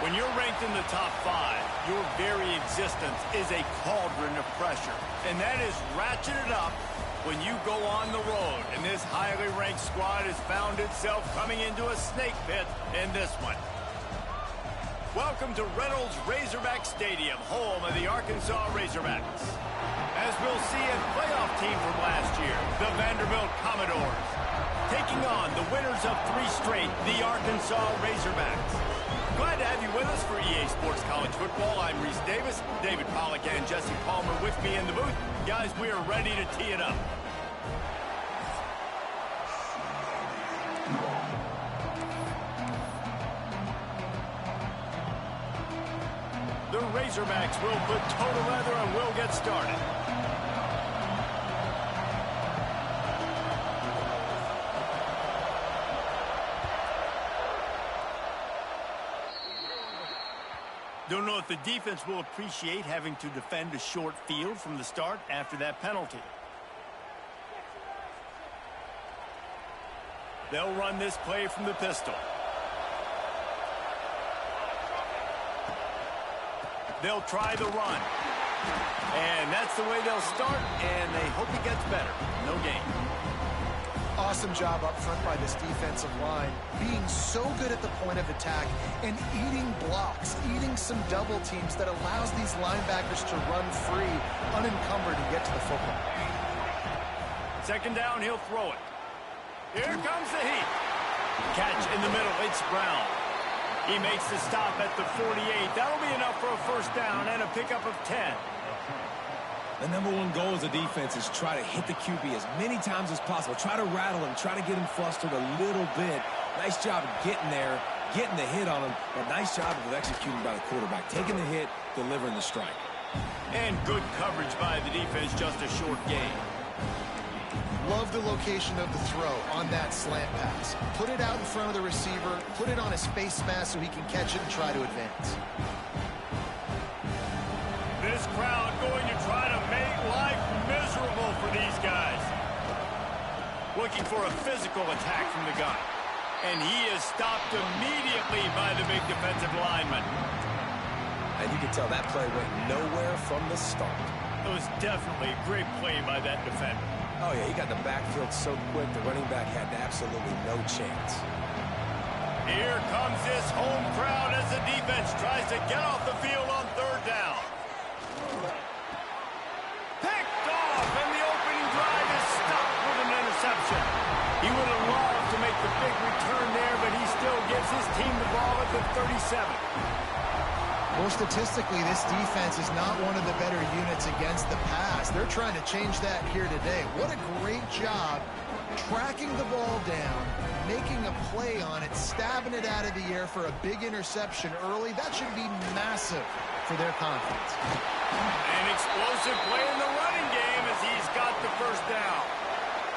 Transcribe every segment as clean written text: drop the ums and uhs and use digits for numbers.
When you're ranked in the top 5, your very existence is a cauldron of pressure. And that is ratcheted up when you go on the road. And this highly ranked squad has found itself coming into a snake pit in this one. Welcome to Reynolds Razorback Stadium, home of the Arkansas Razorbacks. As we'll see, a playoff team from last year, the Vanderbilt Commodores, taking on the winners of 3 straight, the Arkansas Razorbacks. Glad to have you with us for EA Sports College Football. I'm Reese Davis, David Pollack, and Jesse Palmer with me in the booth. Guys, we are ready to tee it up. The Razorbacks will put total leather and we'll get started. Don't know if the defense will appreciate having to defend a short field from the start after that penalty. They'll run this play from the pistol. They'll try the run. And that's the way they'll start, and they hope he gets better. No gain. Awesome job up front by this defensive line, being so good at the point of attack and eating blocks, eating some double teams that allows these linebackers to run free, unencumbered, and get to the football. Second down, he'll throw it. Here comes the heat. Catch in the middle, it's Brown. He makes the stop at the 48. That'll be enough for a first down and a pickup of 10. The #1 goal as a defense is try to hit the QB as many times as possible. Try to rattle him, try to get him flustered a little bit. Nice job of getting there, getting the hit on him, but nice job of executing by the quarterback. Taking the hit, delivering the strike. And good coverage by the defense, just a short gain. Love the location of the throw on that slant pass. Put it out in front of the receiver, put it on his face mask so he can catch it and try to advance. This crowd going to try to make life miserable for these guys. Looking for a physical attack from the gun. And he is stopped immediately by the big defensive lineman. And you can tell that play went nowhere from the start. It was definitely a great play by that defender. Oh, yeah, he got the backfield so quick, the running back had absolutely no chance. Here comes this home crowd as the defense tries to get off the field on third down. Picked off, and the opening drive is stopped with an interception. He would have loved to make the big return there, but he still gives his team the ball at the 37. Well, statistically, this defense is not one of the better units against the pass. They're trying to change that here today. What a great job tracking the ball down, making a play on it, stabbing it out of the air for a big interception early. That should be massive for their confidence. An explosive play in the running game as he's got the first down.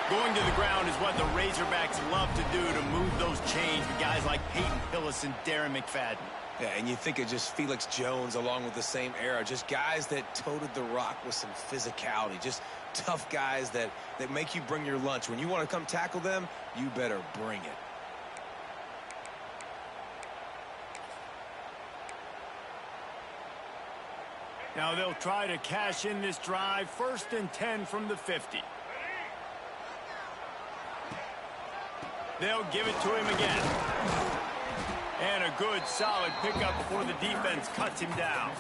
Going to the ground is what the Razorbacks love to do, to move those chains with guys like Peyton Hillis and Darren McFadden. Yeah, and you think of just Felix Jones along with the same era, just guys that toted the rock with some physicality, just tough guys that make you bring your lunch. When you want to come tackle them, you better bring it. Now they'll try to cash in this drive. 1st and 10 from the 50. They'll give it to him again. And a good, solid pickup before the defense cuts him down.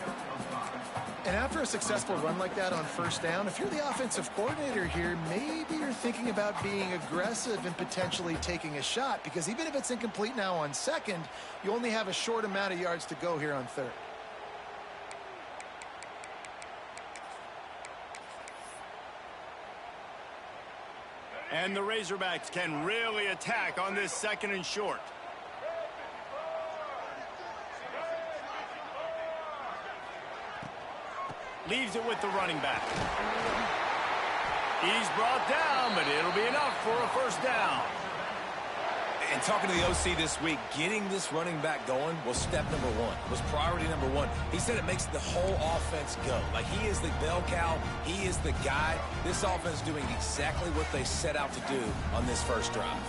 And after a successful run like that on first down, if you're the offensive coordinator here, maybe you're thinking about being aggressive and potentially taking a shot, because even if it's incomplete now on second, you only have a short amount of yards to go here on third. And the Razorbacks can really attack on this 2nd and short. Leaves it with the running back. He's brought down, but it'll be enough for a first down. And talking to the OC this week, getting this running back going was step number 1, was priority number 1. He said it makes the whole offense go. Like, he is the bell cow, he is the guy. This offense doing exactly what they set out to do on this first drive.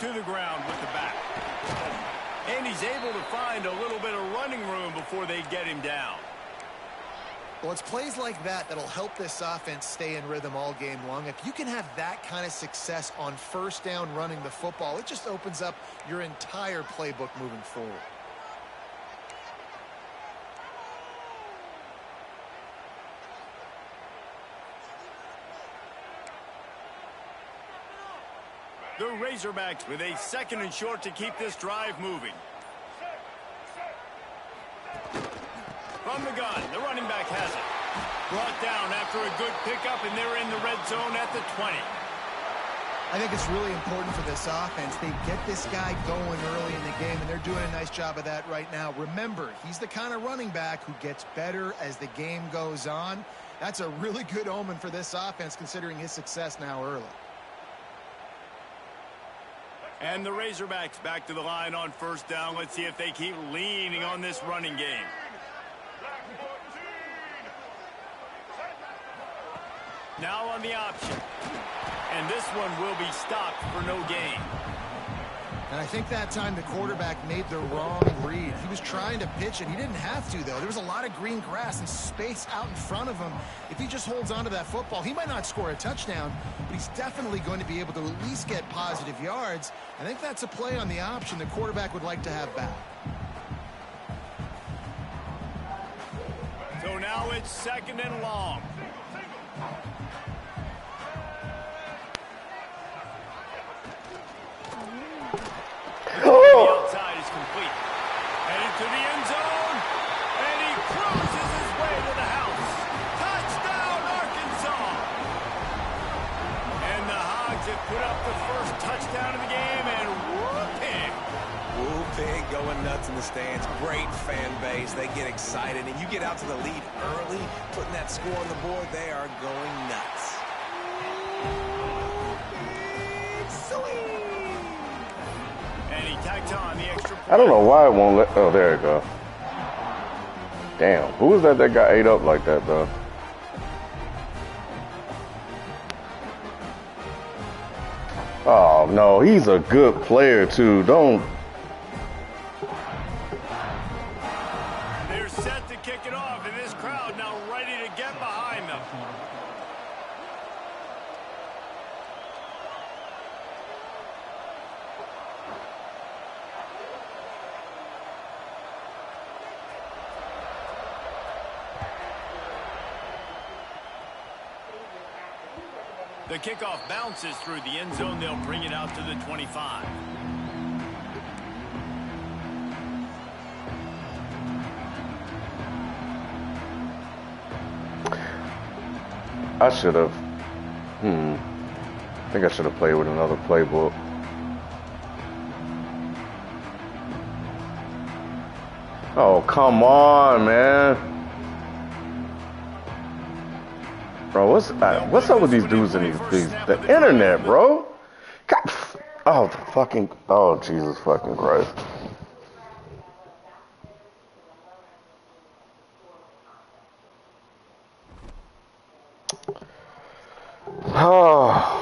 to the ground with the back. And he's able to find a little bit of running room before they get him down. Well, it's plays like that that'll help this offense stay in rhythm all game long. If you can have that kind of success on first down running the football, it just opens up your entire playbook moving forward. The Razorbacks with a 2nd and short to keep this drive moving. From the gun, the running back has it. Brought down after a good pickup, and they're in the red zone at the 20. I think it's really important for this offense. They get this guy going early in the game, and they're doing a nice job of that right now. Remember, he's the kind of running back who gets better as the game goes on. That's a really good omen for this offense, considering his success now early. And the Razorbacks back to the line on first down. Let's see if they keep leaning on this running game. Now on the option. And this one will be stopped for no gain. And I think that time the quarterback made the wrong read. He was trying to pitch it. He didn't have to, though. There was a lot of green grass and space out in front of him. If he just holds on to that football, he might not score a touchdown, but he's definitely going to be able to at least get positive yards. I think that's a play on the option the quarterback would like to have back. So now it's 2nd and long. The outside is complete. Headed to the end zone. And he cruises his way to the house. Touchdown, Arkansas. And the Hogs have put up the first touchdown of the game, and whoop-pig. Whoop-pig going nuts in the stands. Great fan base. They get excited, and you get out to the lead early, putting that score on the board. They are going nuts. And he tacked on the extra point. I don't know why it won't let. Oh, there you go. Damn, who was that got ate up like that, though? Oh no, he's a good player too. Don't. They're set to kick it off, and this crowd now ready to get behind them. The kickoff bounces through the end zone. They'll bring it out to the 25. I should have. I think I should have played with another playbook. Oh, come on, man. Bro, what's up with these dudes and the internet, bro? God, oh, Jesus fucking Christ. Oh.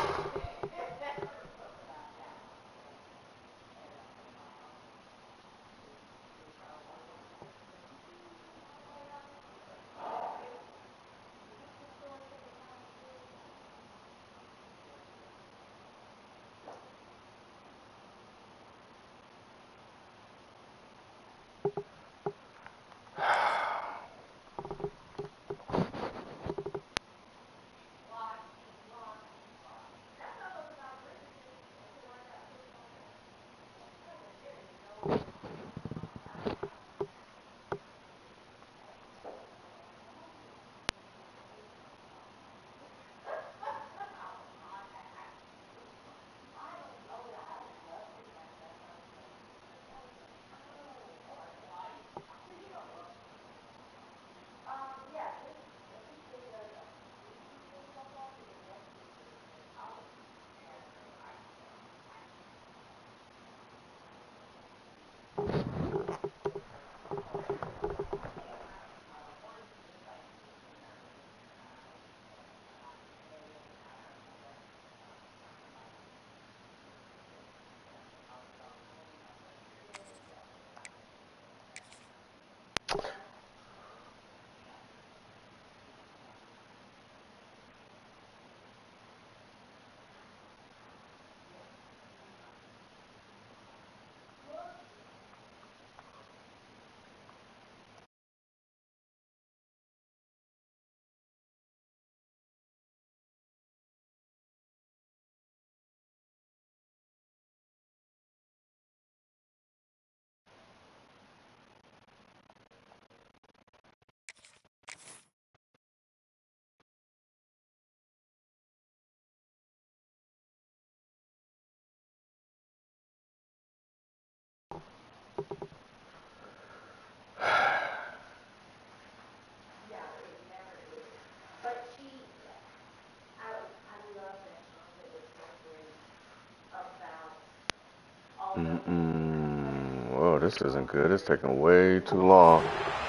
Oh, this isn't good. It's taking way too long.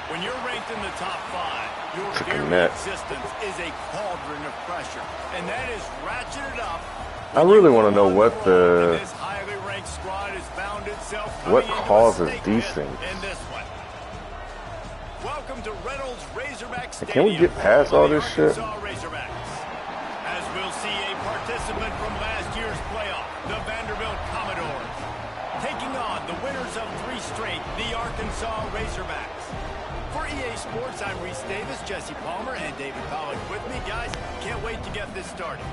When you're ranked in the top 5, your To very connect. existence is a cauldron of pressure, and that is ratcheted up. I really want to know what This highly ranked squad has found itself what coming into causes a snake these pit things. in this one. Welcome to Reynolds Razorback Stadium. Can we get past all this shit? Arkansas Razorbacks. As we'll see a participant from last year's playoff, the Vanderbilt Commodores, taking on the winners of 3 straight, the Arkansas Razorbacks. For EA Sports, I'm Reese Davis, Jesse Palmer, and David Pollack with me. Guys, can't wait to get this started.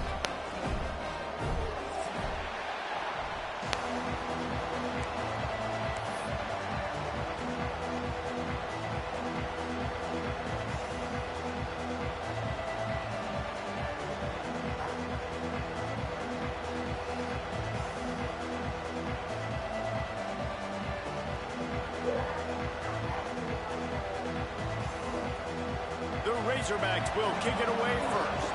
Razorbacks will kick it away first.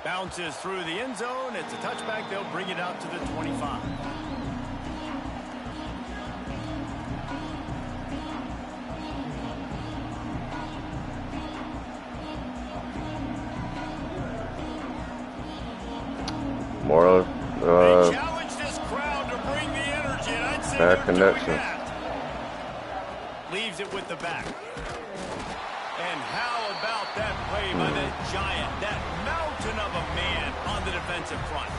Bounces through the end zone. It's a touchback. They'll bring it out to the 25. More they challenge this crowd to bring the energy, and I'd say bad they're connection. doing that. Leaves it with the back. And how about that play by that giant, that mountain of a man on the defensive front?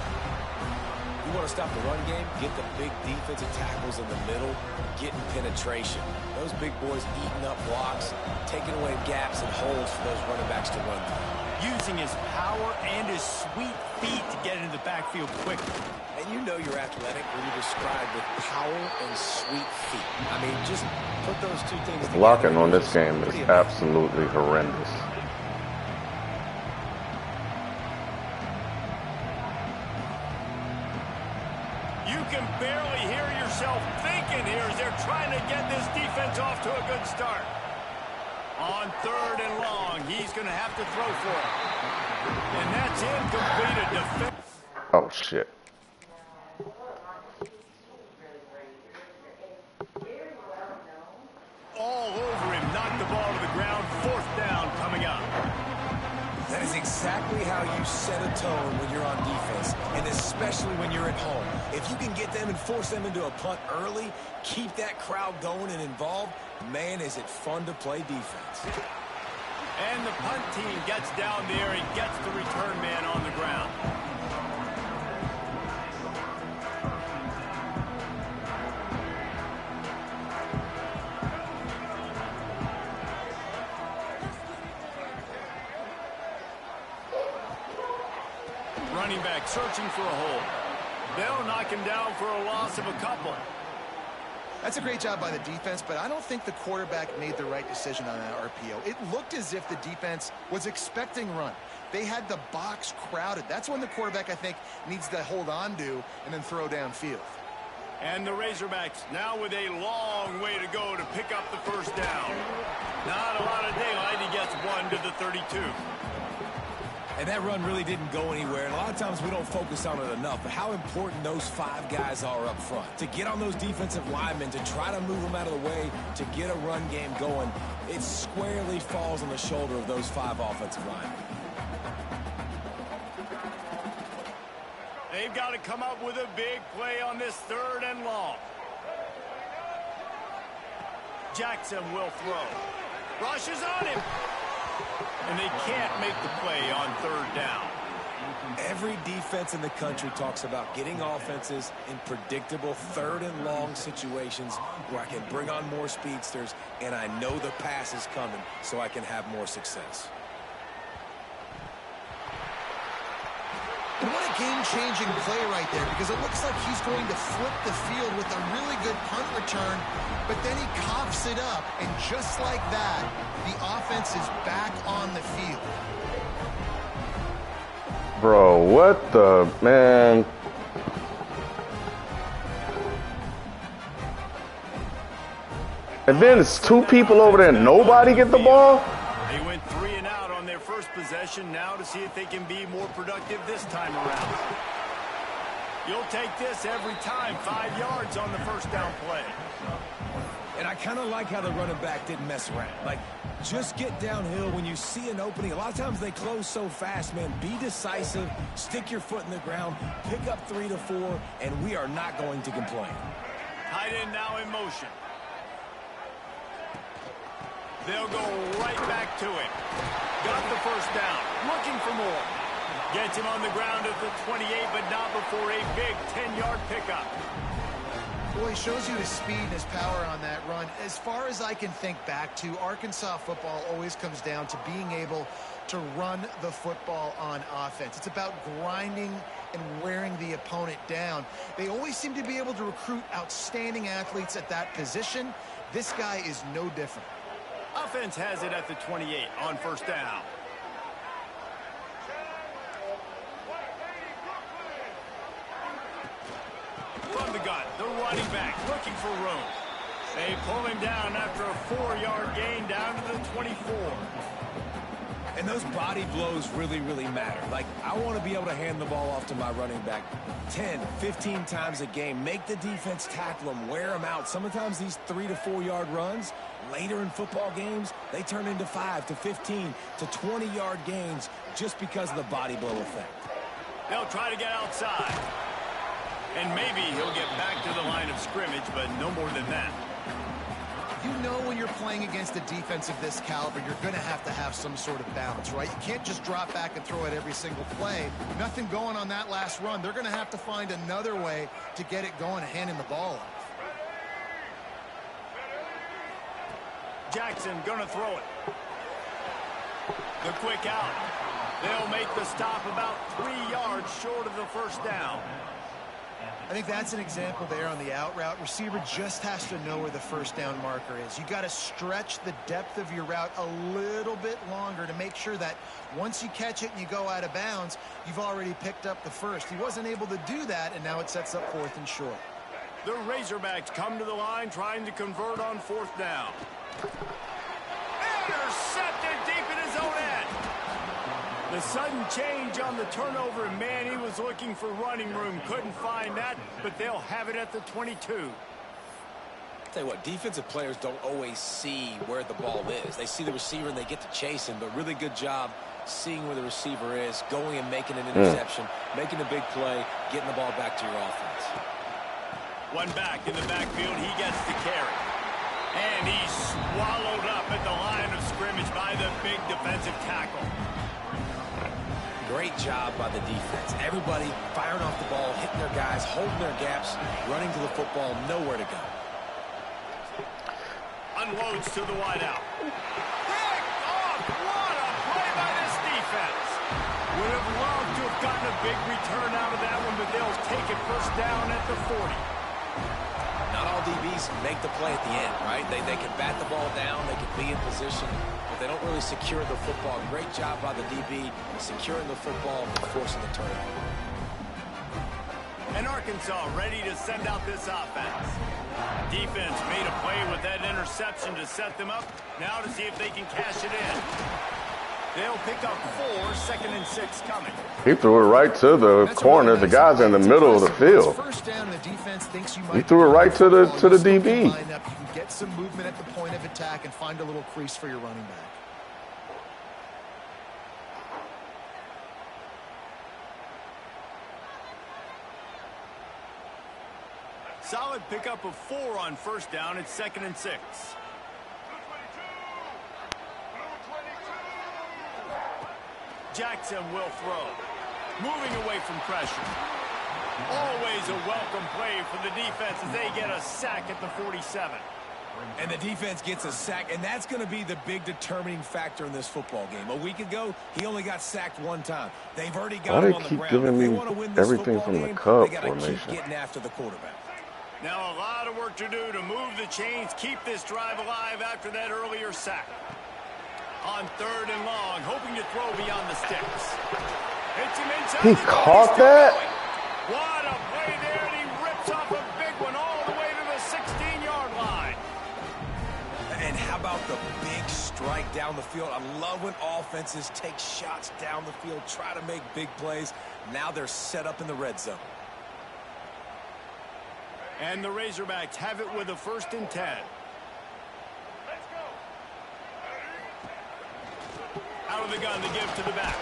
You want to stop the run game? Get the big defensive tackles in the middle, getting penetration. Those big boys eating up blocks, taking away gaps and holes for those running backs to run through. Using his power and his sweet feet to get into the backfield quickly. And you know you're athletic when you describe with power and sweet feet. I mean, just put those two things together. Blocking on this game is absolutely horrendous. You can barely hear yourself thinking here as they're trying to get this defense off to a good start. On 3rd and long, he's going to have to throw for it. And that's incomplete. Oh, shit. All over him, knocked the ball to the ground. 4th down coming up. That is exactly how you set a tone when you're on defense, and especially when you're at home. If you can get them and force them into a punt early, keep that crowd going and involved, man, is it fun to play defense. And the punt team gets down there and gets the return man on the ground. Running back searching for a hole. They'll knock him down for a loss of a couple. That's a great job by the defense, but I don't think the quarterback made the right decision on that RPO. It looked as if the defense was expecting run. They had the box crowded. That's when the quarterback, I think, needs to hold on to and then throw downfield. And the Razorbacks now with a long way to go to pick up the first down. Not a lot of daylight. He gets 1 to the 32. And that run really didn't go anywhere. And a lot of times we don't focus on it enough. But how important those 5 guys are up front. To get on those defensive linemen, to try to move them out of the way, to get a run game going, it squarely falls on the shoulder of those 5 offensive linemen. They've got to come up with a big play on this 3rd and long. Jackson will throw. Rushes on him. And they can't make the play on 3rd down. Every defense in the country talks about getting offenses in predictable 3rd and long situations where I can bring on more speedsters and I know the pass is coming so I can have more success. And what a game-changing play right there, because it looks like he's going to flip the field with a really good punt return, but then he coughs it up, and just like that, the offense is back on the field. Bro, what the, man? And then it's two people over there and nobody get the ball? They went 3 and out on their first possession, now to see if they can be more productive this time around. You'll take this every time, 5 yards on the first down play. And I kind of like how the running back didn't mess around. Like, just get downhill when you see an opening. A lot of times they close so fast, man. Be decisive, stick your foot in the ground, pick up 3 to 4, and we are not going to complain. Tight end now in motion. They'll go right back to it. Got the first down. Looking for more. Gets him on the ground at the 28, but not before a big 10-yard pickup. Well, he shows you his speed and his power on that run. As far as I can think back to, Arkansas football always comes down to being able to run the football on offense. It's about grinding and wearing the opponent down. They always seem to be able to recruit outstanding athletes at that position. This guy is no different. Offense has it at the 28 on first down. From the gun, the running back looking for room. They pull him down after a 4-yard gain down to the 24. And those body blows really, really matter. Like, I want to be able to hand the ball off to my running back 10, 15 times a game. Make the defense tackle them, wear them out. Sometimes these 3 to 4 yard runs, later in football games, they turn into 5 to 15 to 20-yard gains just because of the body blow effect. They'll try to get outside. And maybe he'll get back to the line of scrimmage, but no more than that. You know when you're playing against a defense of this caliber, you're going to have some sort of balance, right? You can't just drop back and throw it every single play. Nothing going on that last run. They're going to have to find another way to get it going and handing the ball off. Jackson going to throw it. The quick out. They'll make the stop about 3 yards short of the first down. I think that's an example there on the out route. Receiver just has to know where the first down marker is. You got to stretch the depth of your route a little bit longer to make sure that once you catch it and you go out of bounds, you've already picked up the first. He wasn't able to do that, and now it sets up 4th and short. The Razorbacks come to the line trying to convert on 4th down. Intercepted deep in his own end. The sudden change on the turnover, and man, he was looking for running room. Couldn't find that, but they'll have it at the 22. Tell you what, defensive players don't always see where the ball is. They see the receiver and they get to chase him, but really good job seeing where the receiver is, going and making an interception, making a big play, getting the ball back to your offense. One back in the backfield, he gets the carry. And he's swallowed up at the line of scrimmage by the big defensive tackle. Great job by the defense. Everybody firing off the ball, hitting their guys, holding their gaps, running to the football, nowhere to go. Unloads to the wideout. Picked off! What a play by this defense. Would have loved to have gotten a big return out of that one, but they'll take it first down at the 40. Not all DBs make the play at the end, right? They can bat the ball down, they can be in position, but they don't really secure the football. Great job by the DB securing the football and forcing the turnover. And Arkansas ready to send out this offense. Defense made a play with that interception to set them up. Now to see if they can cash it in. They'll pick up 4, 2nd and 6 coming. He threw it right to the corner. The guy's in the middle of the field. First down, the defense thinks you might. He threw it right to the DB. You can get some movement at the point of attack and find a little crease for your running back. Solid pickup of 4 on first down. It's 2nd and 6. Jackson will throw. Moving away from pressure. Always a welcome play for the defense as they get a sack at the 47. And the defense gets a sack, and that's going to be the big determining factor in this football game. A week ago, he only got sacked 1 time. They've already got him on the ground. Giving me if they want to win this everything football from the game, Cub they got to formation. keep getting after the quarterback. Now a lot of work to do to move the chains, keep this drive alive after that earlier sack. On 3rd and long, hoping to throw beyond the sticks. Hits him inside. He caught that? What a play there, and he rips off a big one all the way to the 16-yard line. strike down the field. I love when offenses take shots down the field, try to make big plays. Now they're set up in the red zone. And the Razorbacks have it with a 1st and 10. Out of the gun to give to the back.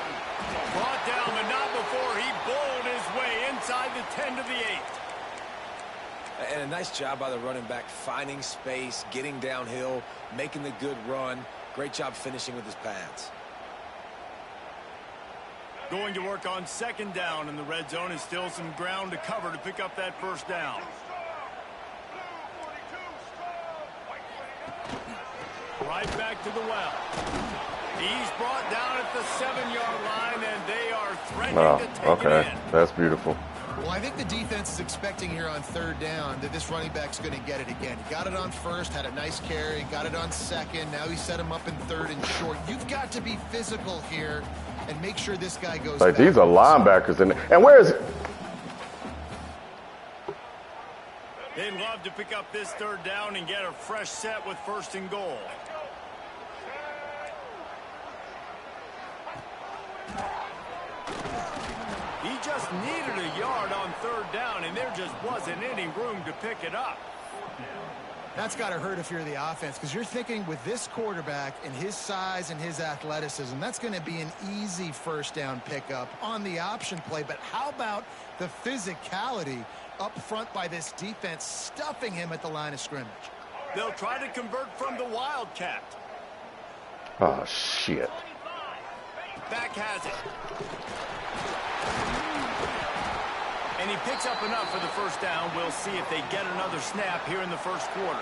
Brought down, but not before he bowled his way inside the 10 to the 8. And a nice job by the running back, finding space, getting downhill, making the good run. Great job finishing with his pads. Going to work on 2nd down in the red zone, and still some ground to cover to pick up that 1st down. Right back to the well. He's brought down at the 7-yard line, and they are threatening to take it in. That's beautiful. Well, I think the defense is expecting here on 3rd down that this running back's going to get it again. He got it on 1st, had a nice carry, got it on 2nd. Now he set him up in 3rd and short. You've got to be physical here and make sure this guy goes like back. These are linebackers in there. And where is it? They'd love to pick up this 3rd down and get a fresh set with 1st and goal. He just needed a yard on 3rd down, and there just wasn't any room to pick it up. That's got to hurt if you're the offense, because you're thinking with this quarterback and his size and his athleticism, that's going to be an easy 1st down pickup on the option play. But how about the physicality up front by this defense, stuffing him at the line of scrimmage? They'll try to convert from the Wildcat. Oh, shit. Back has it. And he picks up enough for the 1st down. We'll see if they get another snap here in the 1st quarter.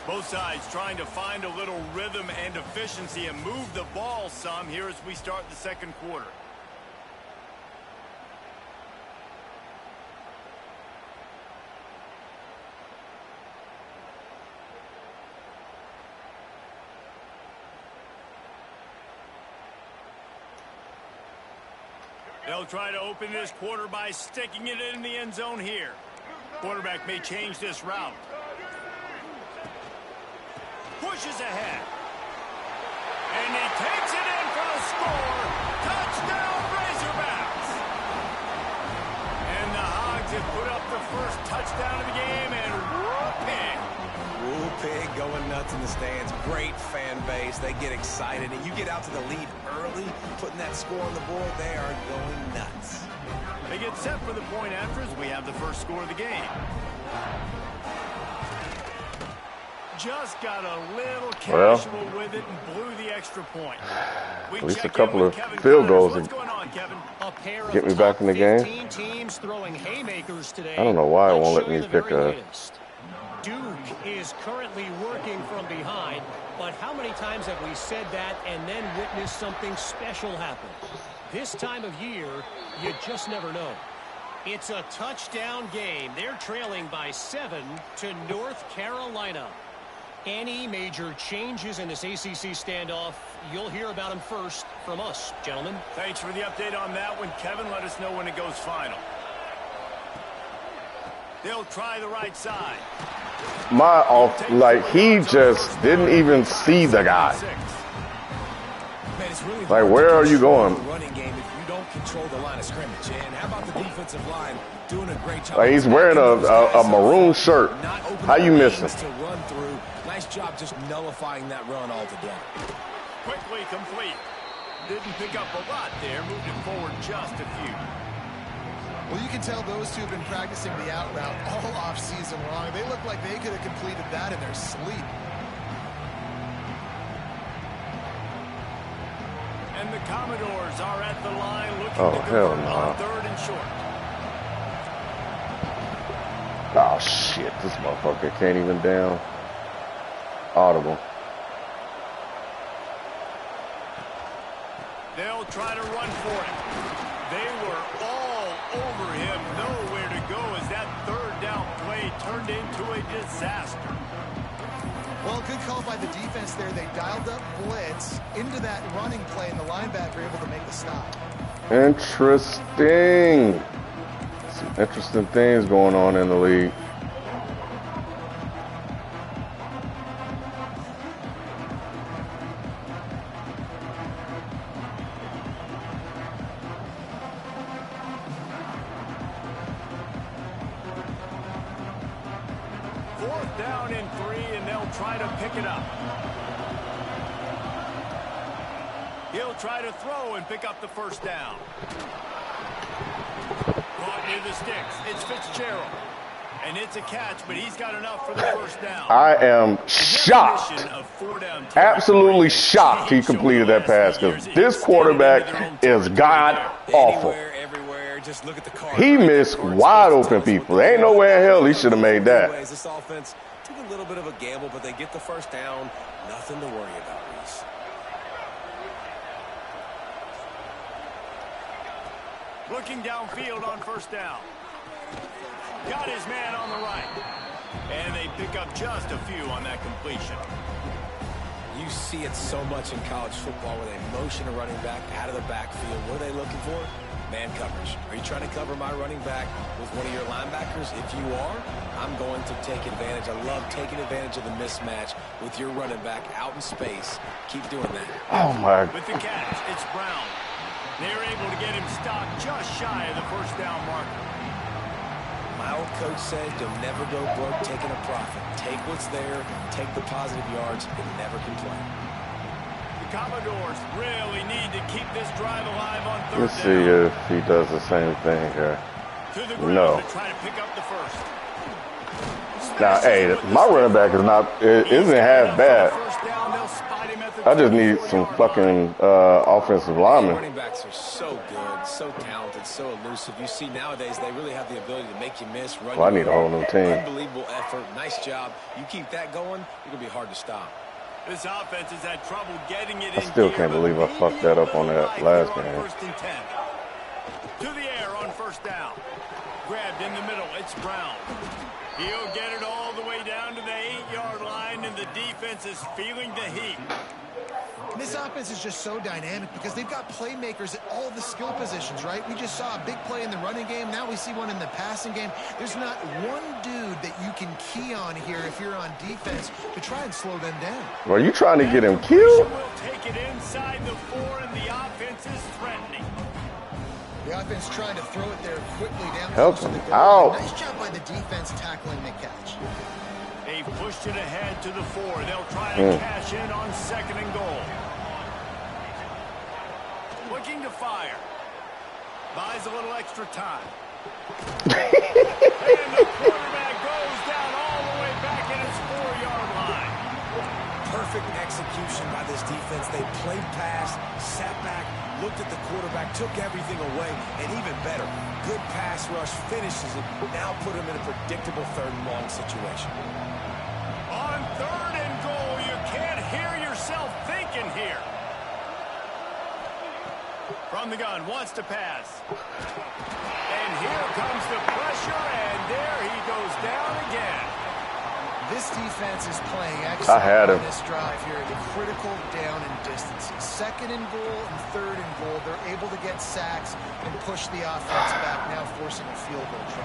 Both sides trying to find a little rhythm and efficiency and move the ball some here as we start the 2nd quarter. They'll try to open this quarter by sticking it in the end zone here. Quarterback may change this route. Pushes ahead. And he takes it in for the score. Touchdown, Razorbacks. And the Hogs have put up the 1st touchdown of the game, and whooping. Rule Pig going nuts in the stands. Great fan base. They get excited, and you get out to the lead early, putting that score on the board. They are going nuts. They get set for the point after as we have the 1st score of the game. Just got a little casual with it and blew the extra point. At least a couple of field goals and get me back in the game. Teams throwing haymakers today. I don't know why it won't let me pick a... Duke is currently working from behind, but how many times have we said that and then witnessed something special happen? This time of year, you just never know. It's a touchdown game. They're trailing by 7 to North Carolina. Any major changes in this ACC standoff, you'll hear about them first from us, gentlemen. Thanks for the update on that one, Kevin. Let us know when it goes final. They'll try the right side. He just didn't even see the guy. Man, it's really like, where are you going? Running game if you don't control the line of scrimmage. And how about the defensive line doing a great job? Like, he's wearing a maroon shirt. How you miss him? To run through. Nice job just nullifying that run altogether. Quickly complete. Didn't pick up a lot there. Moved it forward just a few. Well, you can tell those two have been practicing the out route all offseason long. They look like they could have completed that in their sleep. And the Commodores are at the line looking Oh, to hell convert no. on 3rd and short. Oh, shit. This motherfucker can't even down. Audible. They'll try to run for it. They were all over him. Nowhere to go as that 3rd down play turned into a disaster. Well, good call by the defense there. They dialed up blitz into that running play, and the linebacker able to make the stop. Interesting. Interesting things going on in the league. Fourth down and 3, and they'll try to pick it up. He'll try to throw and pick up the first down. Caught near the sticks. It's Fitzgerald. And it's a catch, but he's got enough for the first down. I am shocked. Absolutely shocked he completed that pass because this quarterback is god-awful. Just look at the car. He missed wide open people. There ain't nowhere in hell he should have made that. This offense took a little bit of a gamble, but they get the first down. Nothing to worry about, Reese. Looking downfield on first down. Got his man on the right. And they pick up just a few on that completion. You see it so much in college football where they motion a running back out of the backfield. What are they looking for? Man coverage. Are you trying to cover my running back with one of your linebackers? If you are, I'm going to take advantage. I love taking advantage of the mismatch with your running back out in space. Keep doing that. Oh, my. With the catch, it's Brown. They're able to get him stopped just shy of the first down marker. My old coach said you'll never go broke taking a profit. Take what's there, take the positive yards, and never complain. The Commodores really need to keep this drive alive on third down. Let's see if he does the same thing here. To the ground No. to try to pick up the first. Now, hey, my running back isn't half bad. I just need some fucking offensive linemen. Running backs are so good, so talented, so elusive. You see nowadays they really have the ability to make you miss. Run Well, I need a whole new team. Unbelievable effort. Nice job. You keep that going, it'll be hard to stop. This offense has had trouble getting it I still can't believe I fucked that up on that last game. First and 10. To the air on first down. Grabbed in the middle. It's Brown. He'll get it all the way down to the 8-yard line, and the defense is feeling the heat. This offense is just so dynamic because they've got playmakers at all the skill positions, right? We just saw a big play in the running game. Now we see one in the passing game. There's not one dude that you can key on here if you're on defense to try and slow them down. Are you trying to get him killed? Will take it inside the 4, and the offense is threatening. The offense trying to throw it there quickly down Help close to him the goal line. out. Nice job by the defense tackling the catch. They've pushed it ahead to the 4. They'll try to cash in on second and goal. Looking to fire. Buys a little extra time. And the quarterback goes down all the way back at his 4-yard line. Perfect execution by this defense. They played pass, sat back, looked at the quarterback, took everything away, and even better, good pass rush, finishes it, now put him in a predictable 3rd and long situation. On 3rd and goal, you can't hear yourself thinking here. From the gun, wants to pass. And here comes the pressure, and there he goes down again. This defense is playing excellent I had him. on this drive here. The critical down and distances. 2nd and goal and 3rd and goal. They're able to get sacks and push the offense back, now forcing a field goal try.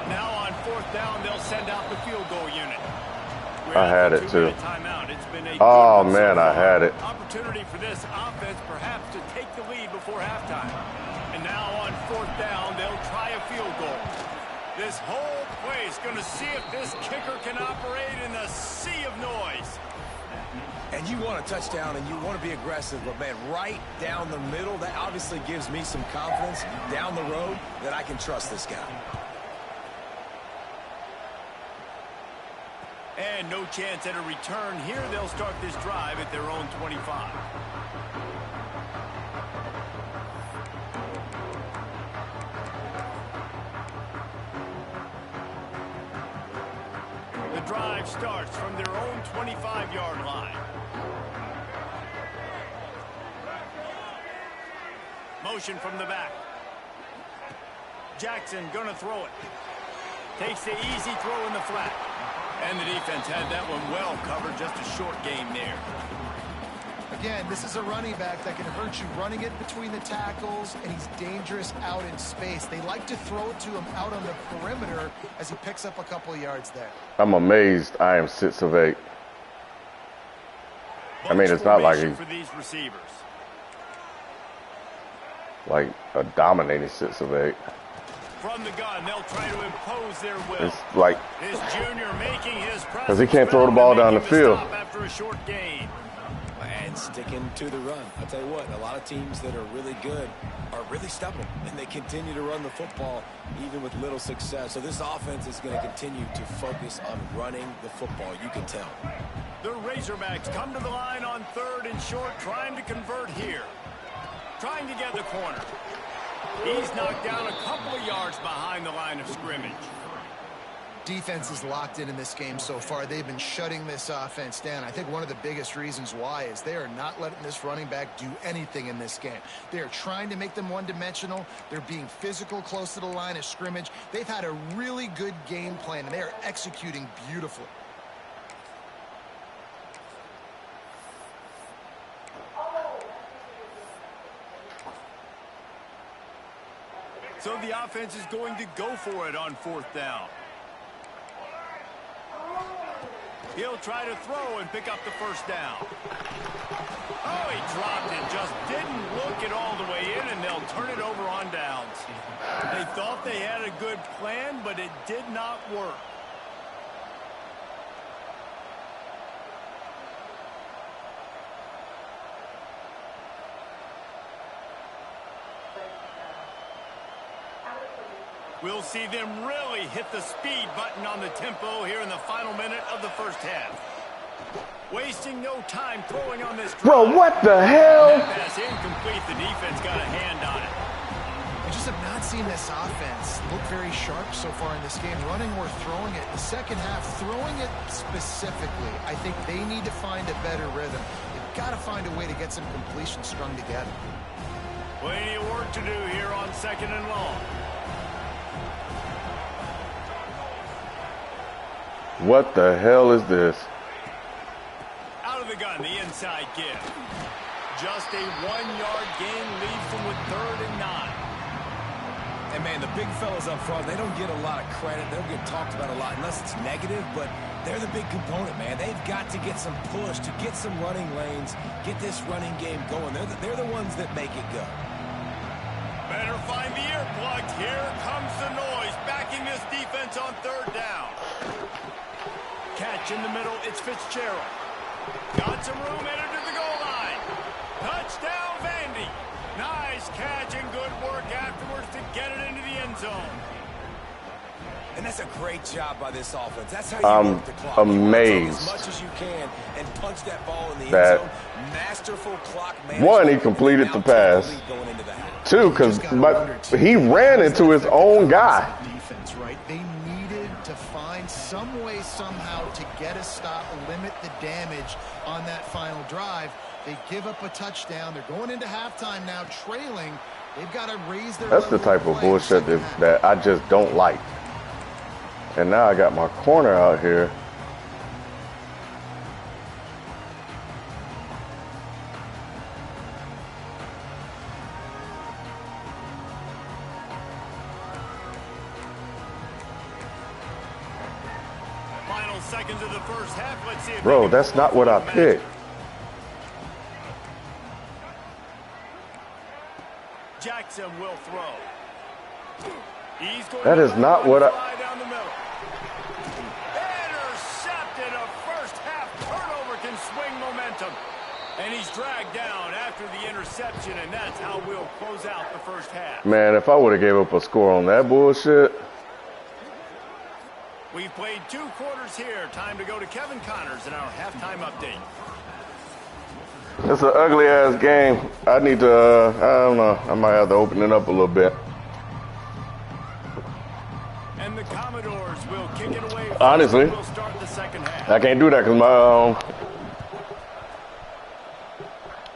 Now on 4th down, they'll send out the field goal unit. I had it too. Timeout. It's been a Oh, man, I had it. opportunity for this offense perhaps to take the lead before halftime. And now on 4th down, they'll try a field goal. This whole place going to see if this kicker can operate in a sea of noise. And you want a touchdown and you want to be aggressive, but man, right down the middle, that obviously gives me some confidence down the road that I can trust this guy. And no chance at a return here. They'll start this drive at their own 25. The drive starts from their own 25-yard line. Motion from the back. Jackson gonna throw it. Takes the easy throw in the flat. And the defense had that one well covered. Just a short game there. again, this is a running back that can hurt you running it between the tackles, and he's dangerous out in space. They like to throw it to him out on the perimeter as he picks up a couple of yards there. I'm amazed I am 6 of 8. I mean, it's not like he's for these receivers. like a dominating 6 of 8. From the gun, they'll try to impose their will. It's like His junior making his presence because he can't throw the ball down the field. After a short gain. And sticking to the run. I'll tell you what, a lot of teams that are really good are really stubborn, and they continue to run the football even with little success. So this offense is going to continue to focus on running the football. You can tell. The Razorbacks come to the line on 3rd and short, trying to convert here. Trying to get the corner. He's knocked down a couple of yards behind the line of scrimmage. Defense is locked in this game so far. They've been shutting this offense down. I think one of the biggest reasons why is they are not letting this running back do anything in this game. They are trying to make them one-dimensional. They're being physical close to the line of scrimmage. They've had a really good game plan, and they are executing beautifully. So the offense is going to go for it on 4th down. He'll try to throw and pick up the 1st down. Oh, he dropped it. Just didn't look it all the way in, and they'll turn it over on downs. They thought they had a good plan, but it did not work. We'll see them really hit the speed button on the tempo here in the final minute of the 1st half. Wasting no time throwing on this drive. Bro, what the hell? That pass incomplete. The defense got a hand on it. I just have not seen this offense look very sharp so far in this game, running or throwing it. The second half, throwing it specifically, I think they need to find a better rhythm. They've got to find a way to get some completion strung together. Plenty of work to do here on 2nd and long. What the hell is this? Out of the gun, the inside give. Just a 1-yard gain leaves them with 3rd and 9. And, man, the big fellas up front, they don't get a lot of credit. They don't get talked about a lot unless it's negative, but they're the big component, man. They've got to get some push, to get some running lanes, get this running game going. They're the ones that make it go. Better find the earplugs. Here comes the noise, backing this defense on 3rd down. Catch in the middle, it's Fitzgerald. Got some room, headed to the goal line. Touchdown, Vandy. Nice catch and good work afterwards to get it into the end zone. And that's a great job by this offense. That's how you work the clock. Amazed. As much as you can and punch that ball in the end That zone. Masterful clock management. 1, he completed the pass. 2, because he ran into his own guy. Defense, right? They needed to find some way somehow to get a stop, limit the damage on that final drive. They give up a touchdown. They're going into halftime now, trailing. They've got to raise their That's the type of bullshit that I just don't like. And now I got my corner out here. Final seconds of the 1st half. Let's see if Bro, that's not what I picked. Jackson will throw. He's going That is not what I... down the middle. Intercepted. A 1st half turnover can swing momentum. And he's dragged down after the interception, and that's how we'll close out the 1st half. Man, if I would have gave up a score on that bullshit. We've played 2 quarters here. Time to go to Kevin Connors in our halftime update. It's an ugly-ass game. I need to, I don't know. I might have to open it up a little bit. And the Commodores will kick it away. Honestly, we'll start the 2nd half. I can't do that because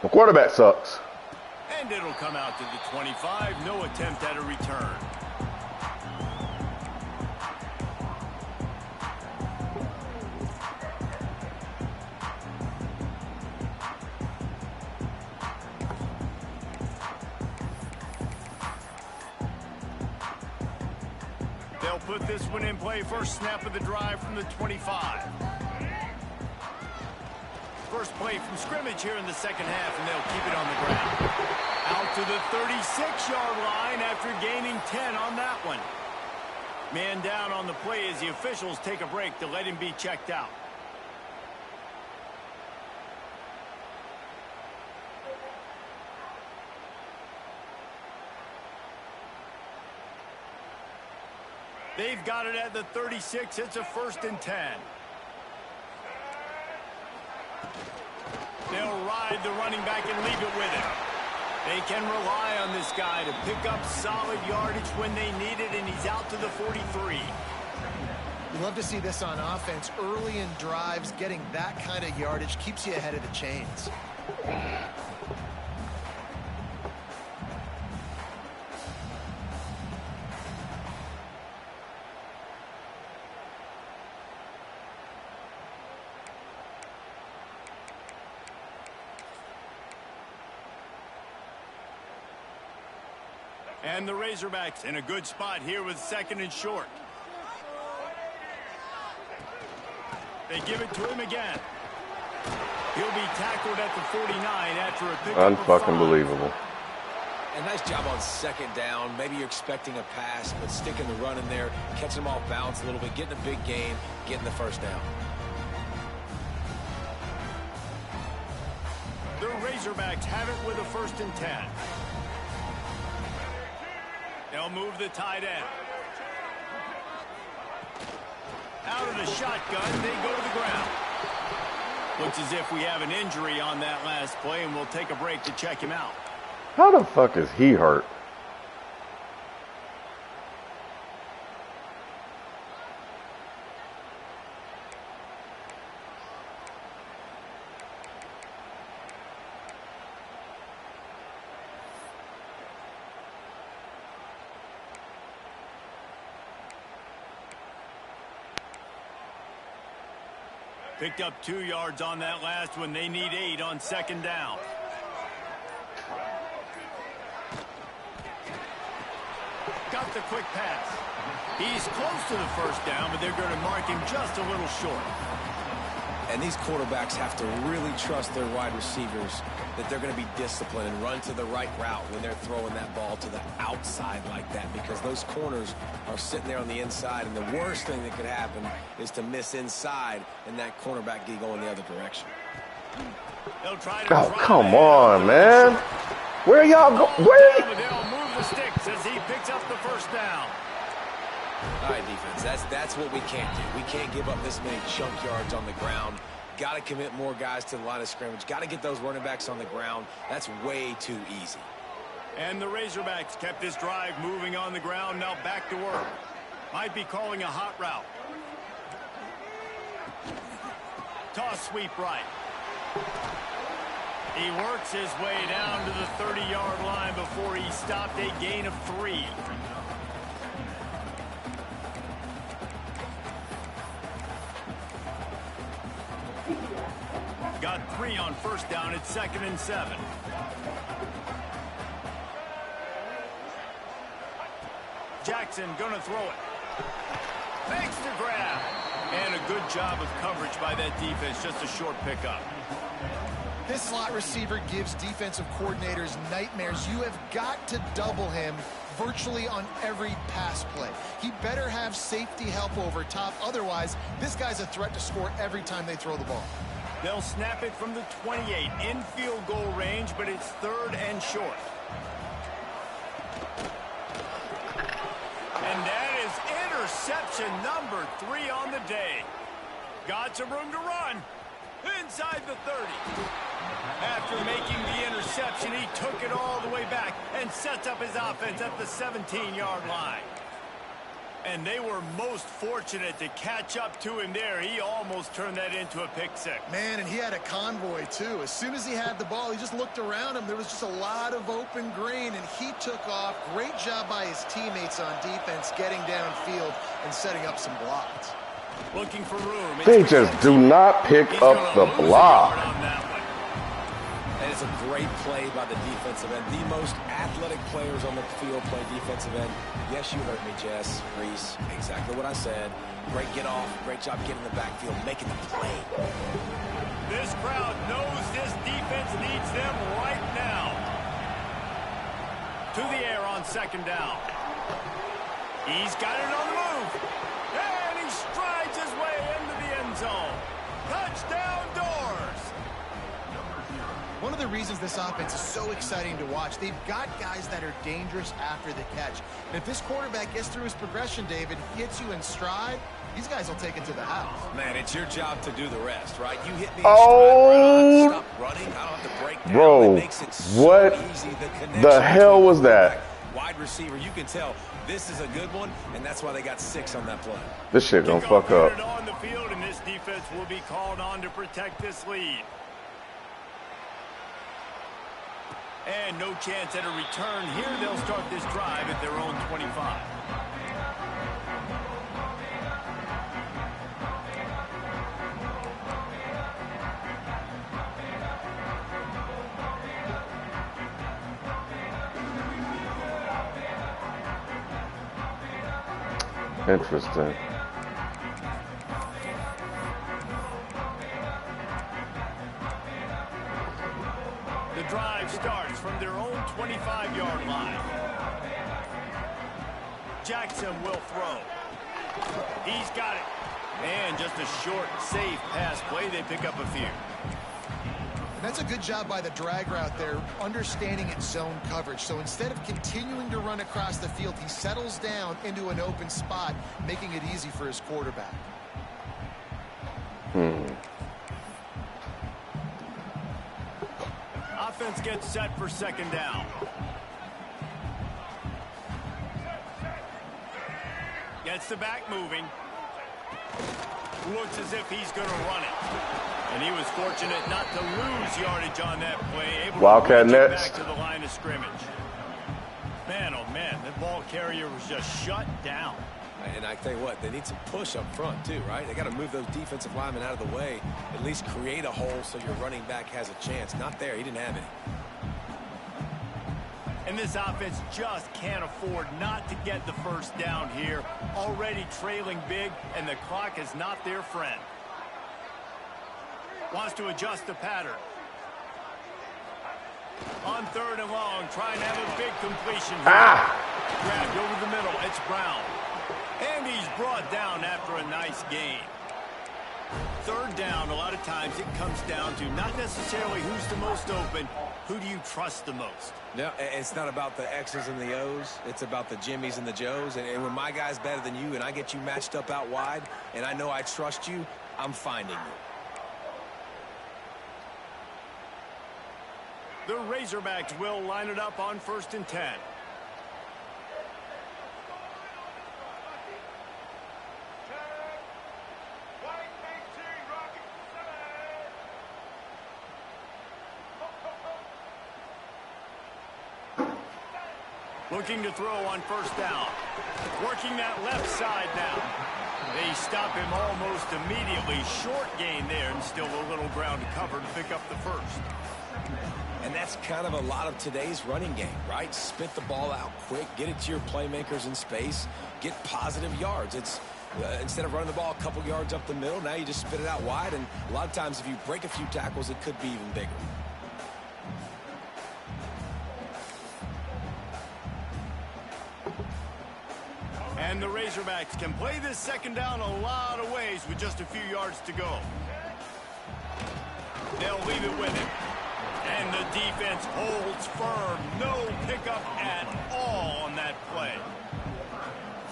my quarterback sucks. And it'll come out to the 25. No attempt at a return. They'll put this one in play. First snap of the drive from the 25. First play from scrimmage here in the second half, and they'll keep it on the ground. Out to the 36-yard line after gaining 10 on that one. Man down on the play as the officials take a break to let him be checked out. They've got it at the 36. It's a 1st and 10. They'll ride the running back and leave it with him. They can rely on this guy to pick up solid yardage when they need it, and he's out to the 43. You love to see this on offense. Early in drives, getting that kind of yardage keeps you ahead of the chains. And the Razorbacks in a good spot here with 2nd and short. They give it to him again. He'll be tackled at the 49 after a pickup. Unfucking believable. A nice job on 2nd down. Maybe you're expecting a pass, but sticking the run in there, catching them off balance a little bit, getting a big gain, getting the 1st down. The Razorbacks have it with a 1st and 10. They'll move the tight end. Out of the shotgun, they go to the ground. Looks as if we have an injury on that last play, and we'll take a break to check him out. How the fuck is he hurt? Picked up 2 yards on that last one. They need 8 on 2nd down. Got the quick pass. He's close to the 1st down, but they're going to mark him just a little short. And these quarterbacks have to really trust their wide receivers that they're going to be disciplined and run to the right route when they're throwing that ball to the outside like that, because those corners are sitting there on the inside, and the worst thing that could happen is to miss inside and that cornerback get going the other direction. Oh, come on, man. Where y'all go? Where? They'll move the sticks as he picks up the 1st down. All right, defense, that's what we can't do. We can't give up this many chunk yards on the ground. Got to commit more guys to the line of scrimmage. Got to get those running backs on the ground. That's way too easy. And the Razorbacks kept this drive moving on the ground. Now back to work. Might be calling a hot route. Toss sweep right. He works his way down to the 30-yard line before he stopped, a gain of 3. Got 3 on 1st down. It's 2nd and 7. Jackson gonna throw it. Makes the grab. And a good job of coverage by that defense. Just a short pickup. This slot receiver gives defensive coordinators nightmares. You have got to double him virtually on every pass play. He better have safety help over top. Otherwise, this guy's a threat to score every time they throw the ball. They'll snap it from the 28 in field goal range, but it's 3rd and short. And that is interception number 3 on the day. Got some room to run inside the 30. After making the interception, he took it all the way back and sets up his offense at the 17-yard line. And they were most fortunate to catch up to him there. He almost turned that into a pick 6. Man, and he had a convoy, too. As soon as he had the ball, he just looked around him. There was just a lot of open green, and he took off. Great job by his teammates on defense, getting downfield and setting up some blocks. Looking for room. They just do not pick up the block. And it's a great play by the defensive end. The most athletic players on the field play defensive end. Yes, you heard me, Jess, Reese. Exactly what I said. Great get off. Great job getting the backfield, making the play. This crowd knows this defense needs them right now. To the air on second down. He's got it on the move. And he strides his way into the end zone. Touchdown Doors. One of the reasons this offense is so exciting to watch, they've got guys that are dangerous after the catch. And if this quarterback gets through his progression, David, gets you in stride, these guys will take it to the house. Man, it's your job to do the rest, right? You hit me in Oh, stride, stop running. I don't have to break down. bro, It makes it so what easy, the connection the hell was between that? wide receiver. You can tell this is a good one, and that's why they got 6 on that play. This shit gonna fuck up. On the field, and this defense will be called on to protect this lead. And no chance at a return here. They'll start this drive at their own 25. Interesting. The drive starts from their own 25-yard line. Jackson will throw. He's got it. And just a short, safe pass play. They pick up a few. And that's a good job by the drag route there, understanding its zone coverage. So instead of continuing to run across the field, he settles down into an open spot, making it easy for his quarterback. Offense gets set for second down. Gets the back moving. Looks as if he's going to run it. And he was fortunate not to lose yardage on that play. Able Wildcat to get next. back to the line of scrimmage. Man, oh man, the ball carrier was just shut down. And I tell you what, they need some push up front too, right? They got to move those defensive linemen out of the way, at least create a hole so your running back has a chance. Not there. He didn't have any. And this offense just can't afford not to get the first down here. Already trailing big, and the clock is not their friend. Wants to adjust the pattern. On third and long, trying to have a big completion here. Grabbed over the middle. It's Brown. And he's brought down after a nice gain. Third down, a lot of times it comes down to not necessarily who's the most open, who do you trust the most? No, it's not about the X's and the O's. It's about the Jimmys and the Joes. And when my guy's better than you and I get you matched up out wide and I know I trust you, I'm finding you. The Razorbacks will line it up on 1st and 10. Looking to throw on first down. Working that left side now. They stop him almost immediately. Short gain there and still a little ground to cover to pick up the first. And that's kind of a lot of today's running game, right? Spit the ball out quick, get it to your playmakers in space, get positive yards. It's instead of running the ball a couple yards up the middle, now you just spit it out wide. And a lot of times if you break a few tackles, it could be even bigger. And the Razorbacks can play this second down a lot of ways with just a few yards to go. They'll leave it with him. And the defense holds firm. No pickup at all on that play.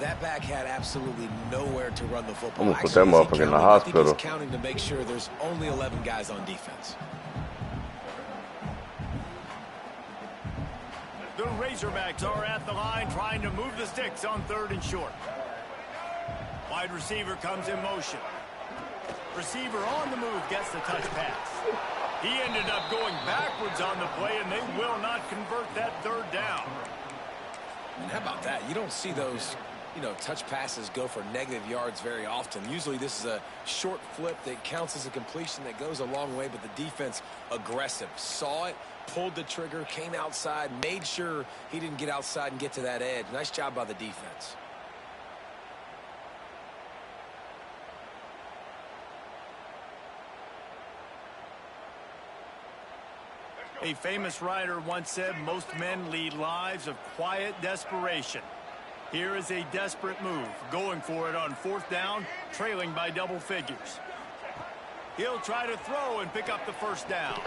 That back had absolutely nowhere to run the football. I'm gonna put that motherfucker in the hospital. I think he's counting to make sure there's only 11 guys on defense. The Razorbacks are at the line trying to move the sticks on 3rd and short. Wide receiver comes in motion. Receiver on the move gets the touch pass. He ended up going backwards on the play, and they will not convert that 3rd down. And how about that? You don't see those you know, touch passes go for negative yards very often. Usually this is a short flip that counts as a completion that goes a long way, but the defense aggressive. Saw it, pulled the trigger, came outside, made sure he didn't get outside and get to that edge. Nice job by the defense. A famous writer once said most men lead lives of quiet desperation. Here is a desperate move, going for it on 4th down, trailing by double figures. He'll try to throw and pick up the first down.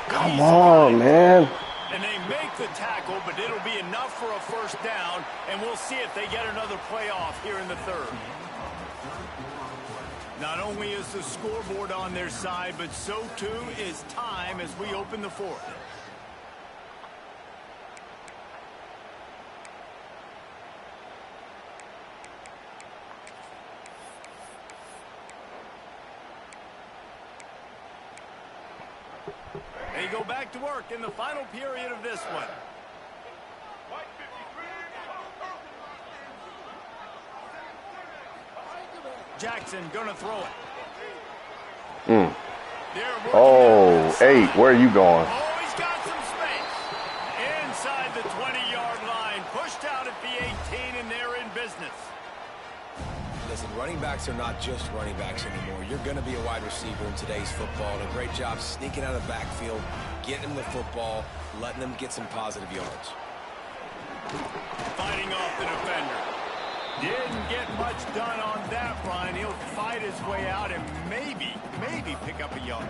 Come on, man. And they make the tackle, but it'll be enough for a first down, and we'll see if they get another play off here in the 3rd. Not only is the scoreboard on their side, but so too is time as we open the 4th. They go back to work in the final period of this one. Jackson gonna throw it. Oh, 8. Where are you going? Oh, he's got some space. Inside the 20-yard line. Pushed out at the 18, and they're in business. Listen, running backs are not just running backs anymore. You're going to be a wide receiver in today's football. And a great job sneaking out of the backfield, getting the football, letting them get some positive yards. Fighting off the defender. Didn't get much done on that run. He'll fight his way out and maybe pick up a yard.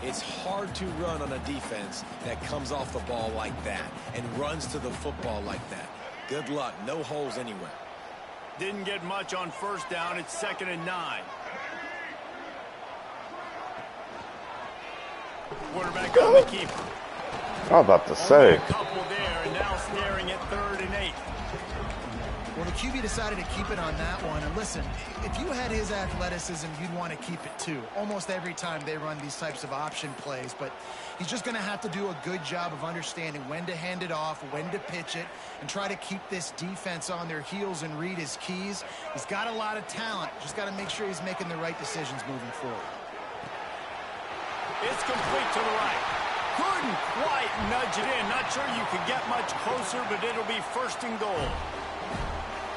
It's hard to run on a defense that comes off the ball like that and runs to the football like that. Good luck. No holes anywhere. Didn't get much on 1st down. It's 2nd and 9. Quarterback on the keeper. I was about to say. A couple there, and now staring at 3rd and 8. Well, the QB decided to keep it on that one. And listen, if you had his athleticism, you'd want to keep it too. Almost every time they run these types of option plays. But he's just going to have to do a good job of understanding when to hand it off, when to pitch it, and try to keep this defense on their heels and read his keys. He's got a lot of talent. Just got to make sure he's making the right decisions moving forward. It's complete to the right. Couldn't quite nudge it in. Not sure you could get much closer, but it'll be 1st and goal.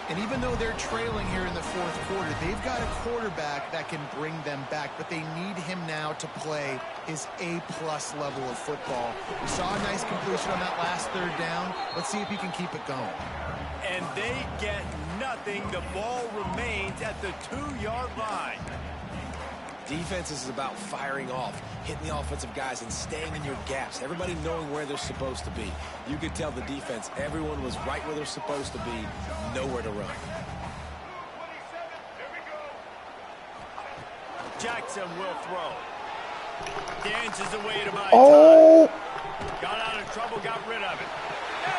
And even though they're trailing here in the 4th quarter, they've got a quarterback that can bring them back, but they need him now to play his A-plus level of football. We saw a nice completion on that last 3rd down. Let's see if he can keep it going. And they get nothing. The ball remains at the 2-yard line. Defense is about firing off, hitting the offensive guys, and staying in your gaps. Everybody knowing where they're supposed to be. You could tell the defense, everyone was right where they're supposed to be, nowhere to run. Jackson will throw. Dances away to buy time. Got out of trouble, got rid of it.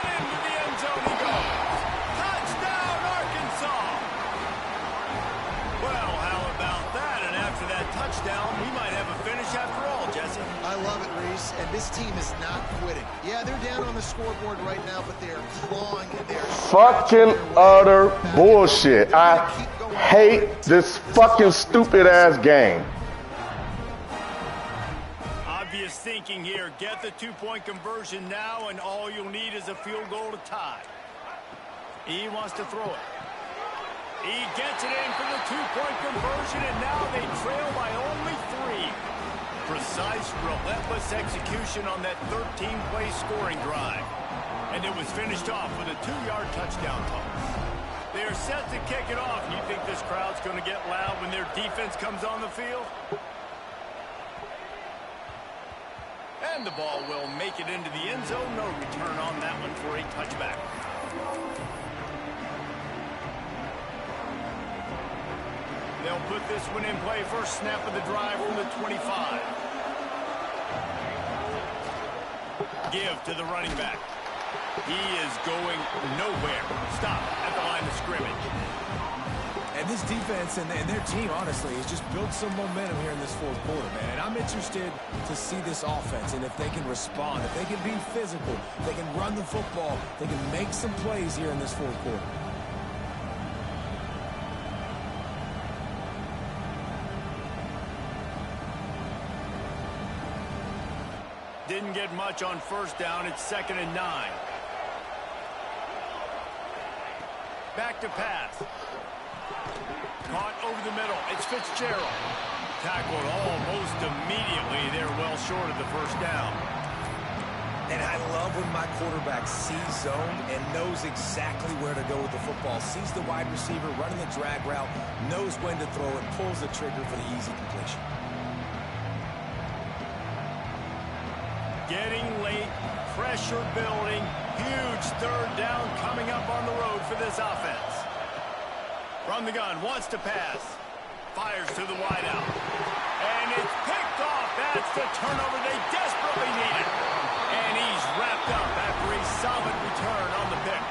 And into the end zone he goes. Touchdown, Arkansas! Well, how about that? And after that touchdown, we might have a finish after all, Jesse. I love it, Reese, and this team is not quitting. Yeah, they're down on the scoreboard right now, but they are clawing. They're fucking utter bullshit. I hate this fucking stupid-ass game. Obvious thinking here. Get the 2-point conversion now, and all you'll need is a field goal to tie. He wants to throw it. He gets it in for the 2-point conversion, and now they trail by only 3. Precise, relentless execution on that 13-play scoring drive. And it was finished off with a 2-yard touchdown toss. They are set to kick it off. You think this crowd's going to get loud when their defense comes on the field? And the ball will make it into the end zone. No return on that one for a touchback. They'll put this one in play. First snap of the drive from the 25. Give to the running back. He is going nowhere. Stop at the line of scrimmage. And And this defense and their team, honestly, has just built some momentum here in this fourth quarter, man. And I'm interested to see this offense and if they can respond, if they can be physical, if they can run the football, they can make some plays here in this fourth quarter. Didn't get much on first down. It's 2nd and 9. Back to pass. Caught over the middle. It's Fitzgerald. Tackled almost immediately. They're well short of the first down. And I love when my quarterback sees zone and knows exactly where to go with the football. Sees the wide receiver running the drag route, knows when to throw it, pulls the trigger for the easy completion. Getting late, pressure building, huge third down coming up on the road for this offense. From the gun, wants to pass. Fires to the wideout. And it's picked off. That's the turnover they desperately needed. And he's wrapped up after a solid return on the pick.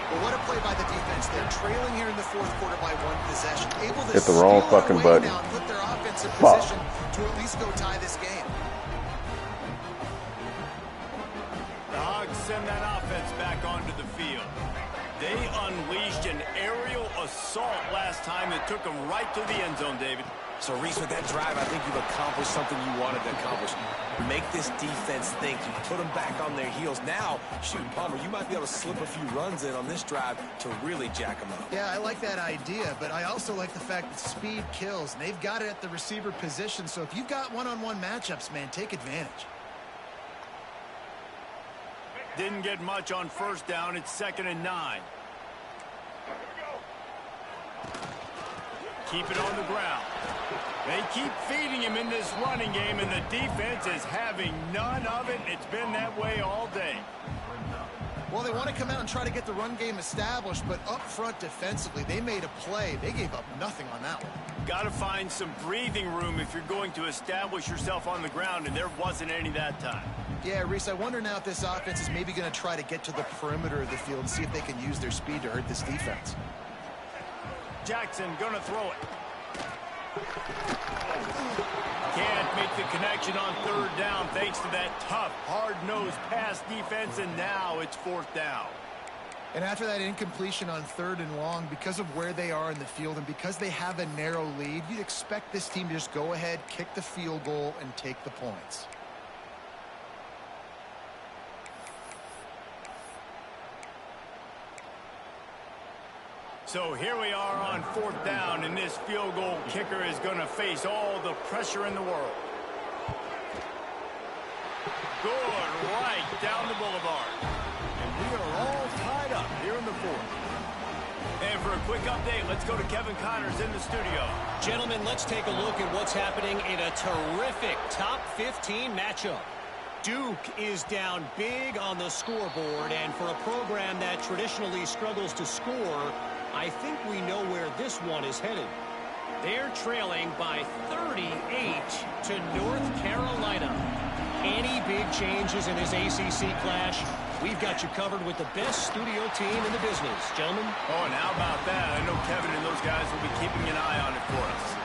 Well, what a play by the defense. They're trailing here in the fourth quarter by 1 possession. Able to hit the wrong fucking button. Now and put their offense in position to at least go tie this game. The Hogs send that offense back onto the field. They unleashed an aerial assault last time that took them right to the end zone, David. So, Reese, with that drive, I think you've accomplished something you wanted to accomplish. Make this defense think. You put them back on their heels. Now, shoot, Palmer, you might be able to slip a few runs in on this drive to really jack them up. Yeah, I like that idea, but I also like the fact that speed kills. And they've got it at the receiver position, so if you've got one-on-one matchups, man, take advantage. Didn't get much on first down. It's 2nd and 9. Keep it on the ground. They keep feeding him in this running game, and the defense is having none of it. It's been that way all day. Well, they want to come out and try to get the run game established, but up front defensively, they made a play. They gave up nothing on that one. Got to find some breathing room if you're going to establish yourself on the ground, and there wasn't any that time. Yeah, Reese, I wonder now if this offense is maybe going to try to get to the perimeter of the field and see if they can use their speed to hurt this defense. Jackson going to throw it. Can't make the connection on third down thanks to that tough, hard-nosed pass defense, and now it's 4th down. And after that incompletion on 3rd and long, because of where they are in the field and because they have a narrow lead, you'd expect this team to just go ahead, kick the field goal, and take the points. So here we are on 4th down, and this field goal kicker is going to face all the pressure in the world. Good right down the boulevard. And we are all tied up here in the 4th. And for a quick update, let's go to Kevin Connors in the studio. Gentlemen, let's take a look at what's happening in a terrific top 15 matchup. Duke is down big on the scoreboard, and for a program that traditionally struggles to score, I think we know where this one is headed. They're trailing by 38 to North Carolina. Any big changes in this ACC clash? We've got you covered with the best studio team in the business, gentlemen. Oh, and how about that? I know Kevin and those guys will be keeping an eye on it for us.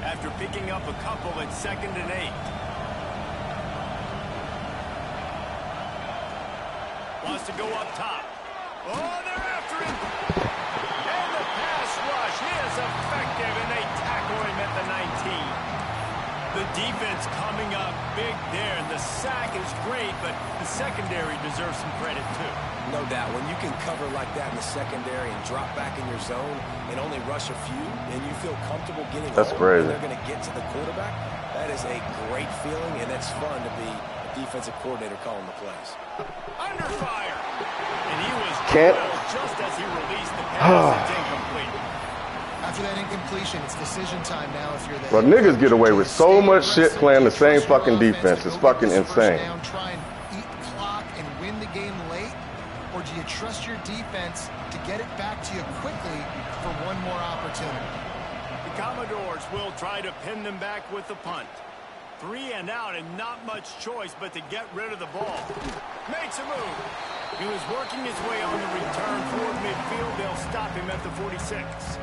After picking up a couple at 2nd and 8. Wants to go up top. Oh, they're after him. And the pass rush is effective, and they tackle him at the 19. The defense coming up big there, and the sack is great, but the secondary deserves some credit too. No doubt. When you can cover like that in the secondary and drop back in your zone and only rush a few, and you feel comfortable getting That's home, crazy. and they're going to get to the quarterback, that is a great feeling, and it's fun to be a defensive coordinator calling the plays. Under fire. And he was Can't. just as he released the pass. It's incomplete. After that incompletion, it's decision time now if you're the But niggas get away with so much shit playing the same fucking defense. It's fucking insane. Try and eat the clock and win the game late, or do you trust your defense to get it back to you quickly for one more opportunity? You Commodores will try to pin them back with the punt. 3 and out and not much choice but to get rid of the ball. Makes a move. He was working his way on the return toward midfield. They'll stop him at the 46.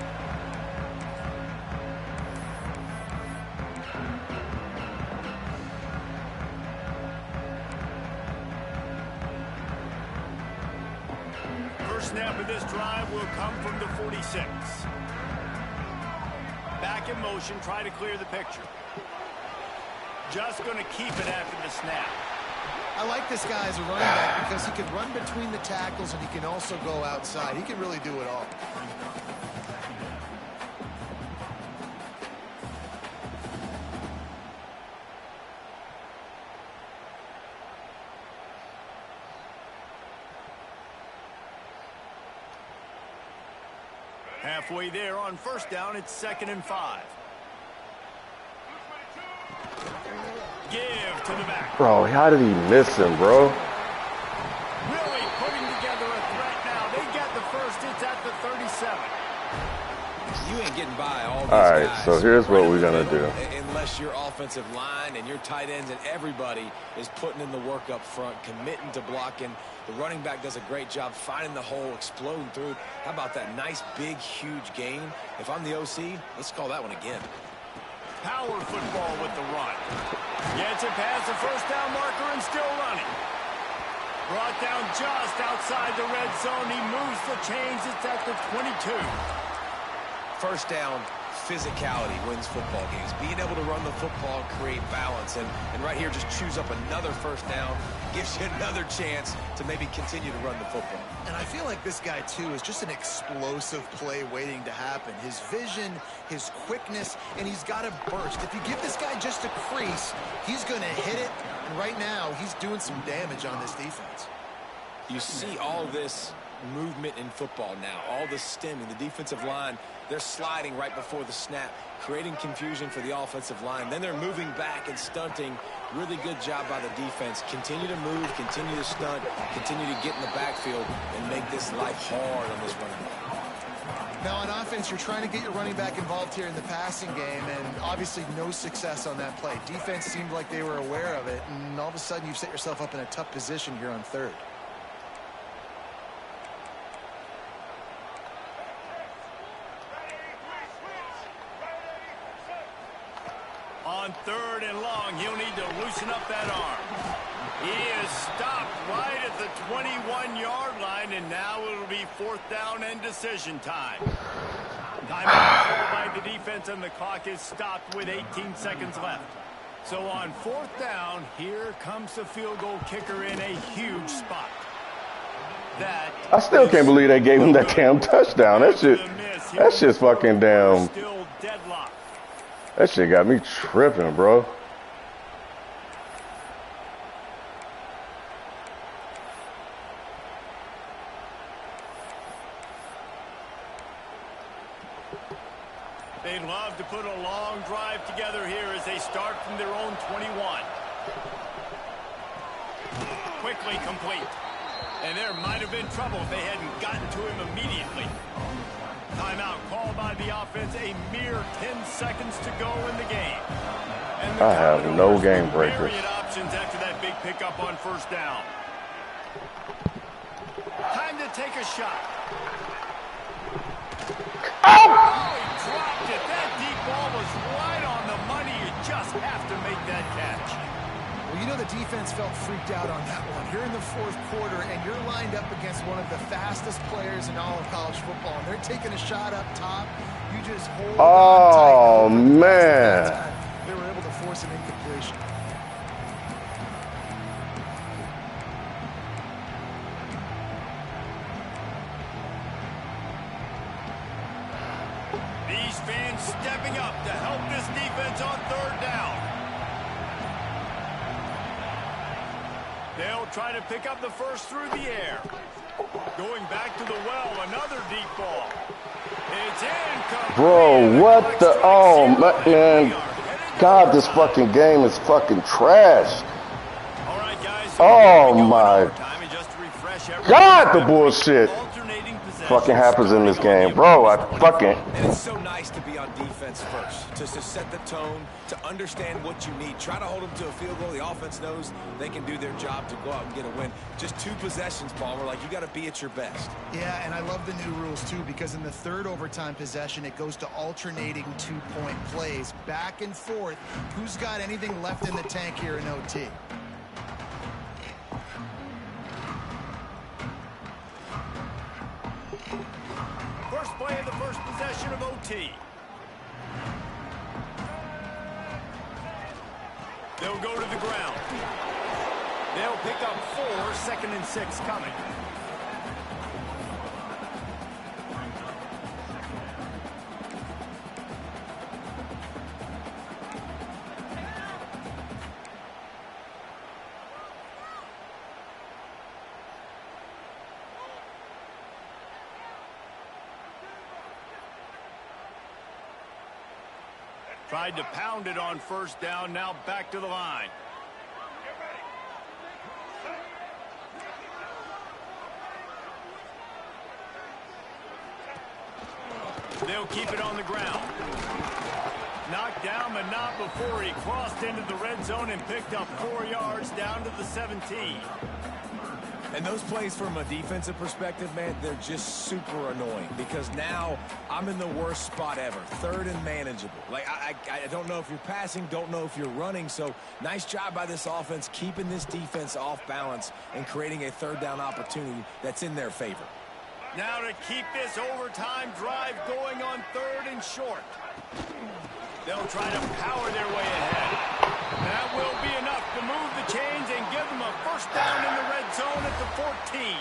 First snap of this drive will come from the 46. Back in motion, try to clear the picture. Just going to keep it after the snap. I like this guy as a running back because he can run between the tackles and he can also go outside. He can really do it all. Halfway there on first down, it's 2nd and 5. Give to the back. Bro, how did he miss him, bro? Really putting together a threat now. They get the first. It's at the 37. You ain't getting by all these All right, guys. so here's what we're going to do. Unless your offensive line and your tight ends and everybody is putting in the work up front, committing to blocking. The running back does a great job finding the hole, exploding through. How about that nice, big, huge gain? If I'm the OC, let's call that one again. Power football with the run. Gets it past the first down marker and still running. Brought down just outside the red zone. He moves the chains. It's at the 22. First down, physicality wins football games. Being able to run the football and create balance. And right here, just choose up another first down. Gives you another chance to maybe continue to run the football. And I feel like this guy, too, is just an explosive play waiting to happen. His vision, his quickness, and he's got a burst. If you give this guy just a crease, he's going to hit it. And right now, he's doing some damage on this defense. You see all this movement in football now, all the stemming, the defensive line, they're sliding right before the snap, creating confusion for the offensive line. Then they're moving back and stunting. Really good job by the defense. Continue to move, continue to stunt, continue to get in the backfield and make this life hard on this running back. Now, on offense, you're trying to get your running back involved here in the passing game, and obviously no success on that play. Defense seemed like they were aware of it, and all of a sudden you've set yourself up in a tough position here on third. On 3rd and long, he'll need to loosen up that arm. He is stopped right at the 21-yard line, and now it'll be 4th down and decision time. Timeout called by the defense, and the clock is stopped with 18 seconds left. So on 4th down, here comes the field goal kicker in a huge spot. I still can't believe they gave him that damn touchdown. That shit's fucking damn. Still deadlocked. That shit got me tripping, bro. They'd love to put a long drive together here as they start from their own 21. Quickly complete. And there might have been trouble if they hadn't gotten to him immediately. Timeout called by the offense. A mere 10 seconds to go in the game. And the I have no game breakers. myriad options after that big pickup on 1st down. Time to take a shot. Oh, he dropped it. That deep ball was right on the money. You just have to make that catch. Well, you know the defense felt freaked out on that one. You're in the 4th quarter, and you're lined up against one of the fastest players in all of college football, and they're taking a shot up top. You just hold on tight. Oh, man. They were able to force an incompletion. These fans stepping up to help this defense on 3rd down. They'll try to pick up the first through the air. Going back to the well, another deep ball. It's incomplete. Bro, what the? Oh, man. God, this fucking game is fucking trash. All right, guys. Oh, my God, the bullshit. Alternating possession. fucking happens in this game, bro? And it's so nice to be on defense first, to set the tone, to understand what you need. Try to hold them to a field goal. The offense knows they can do their job to go out and get a win. Just 2 possessions, Palmer. Like, you got to be at your best. Yeah, and I love the new rules, too, because in the third overtime possession, it goes to alternating 2-point plays, back and forth. Who's got anything left in the tank here in OT? First play of the first possession of OT. They'll go to the ground. They'll pick up 4, 2nd and 6 coming. Tried to pound it on first down, now back to the line. They'll keep it on the ground. Knocked down, but not before he crossed into the red zone and picked up 4 yards down to the 17. And those plays from a defensive perspective, man, they're just super annoying because now I'm in the worst spot ever, 3rd and manageable. Like, I don't know if you're passing, don't know if you're running. So nice job by this offense keeping this defense off balance and creating a 3rd down opportunity that's in their favor. Now to keep this overtime drive going on 3rd and short. They'll try to power their way ahead. That will be enough to move the chains and give them a first down in the red zone at the 14.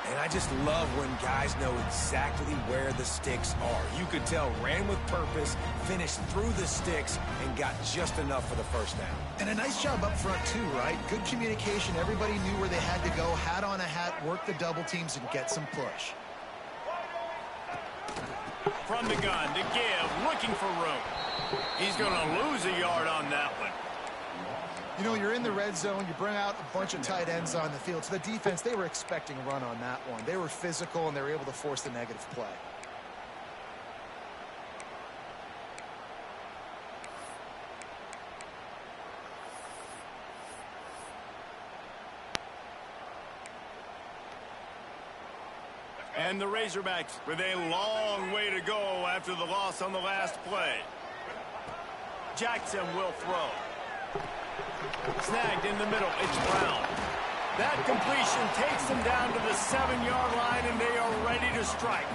And I just love when guys know exactly where the sticks are. You could tell ran with purpose, finished through the sticks, and got just enough for the first down. And a nice job up front, too, right? Good communication. Everybody knew where they had to go, hat on a hat, work the double teams, and get some push. From the gun to give, looking for room. He's going to lose a yard on that one. You know, you're in the red zone. You bring out a bunch of tight ends on the field. So the defense, they were expecting a run on that one. They were physical, and they were able to force the negative play. And the Razorbacks with a long way to go after the loss on the last play. Jackson will throw. Snagged in the middle. It's Brown. That completion takes them down to the 7-yard line, and they are ready to strike.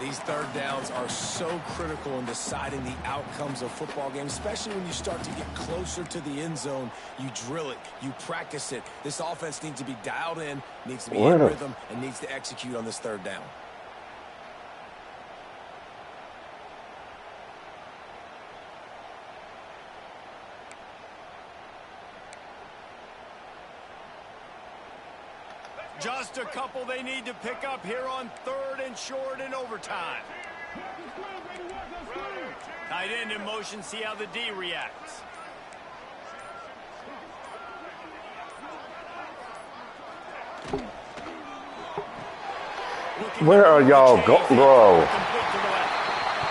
These 3rd downs are so critical in deciding the outcomes of football games, especially when you start to get closer to the end zone. You drill it, you practice it. This offense needs to be dialed in, needs to be in rhythm, and needs to execute on this 3rd down. Just a couple they need to pick up here on 3rd and short in overtime. Tight end in motion, see how the D reacts. Where are y'all going, bro?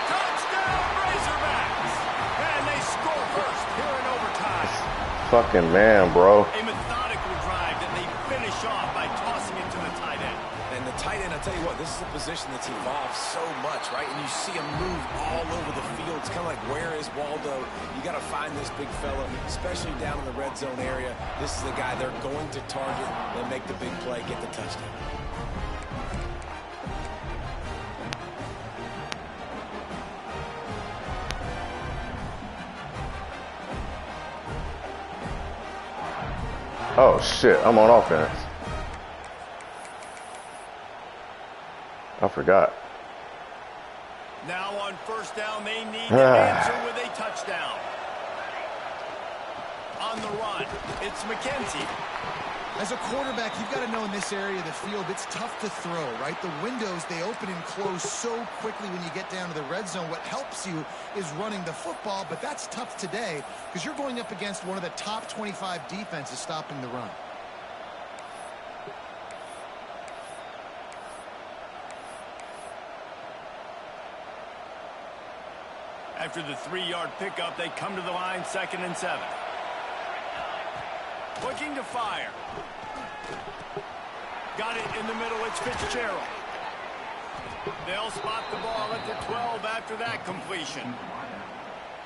Touchdown, Razorbacks! And they score first here in overtime. Fucking man, bro. A methodical drive that they finish off by tossing it to the tight end. And the tight end, I tell you what, this is a position that's evolved so much, right? And you see him move all over the field. It's kind of like, where is Waldo? You got to find this big fella, especially down in the red zone area. This is the guy they're going to target and make the big play, get the touchdown. Oh, shit. I'm on offense. I forgot. Now on first down, they need to answer with a touchdown. On the run, it's McKenzie. As a quarterback, you've got to know in this area of the field, it's tough to throw, right? The windows, they open and close so quickly when you get down to the red zone. What helps you is running the football, but that's tough today because you're going up against one of the top 25 defenses stopping the run. After the 3-yard pickup, they come to the line, 2nd and 7. Looking to fire. Got it in the middle. It's Fitzgerald. They'll spot the ball at the 12 after that completion.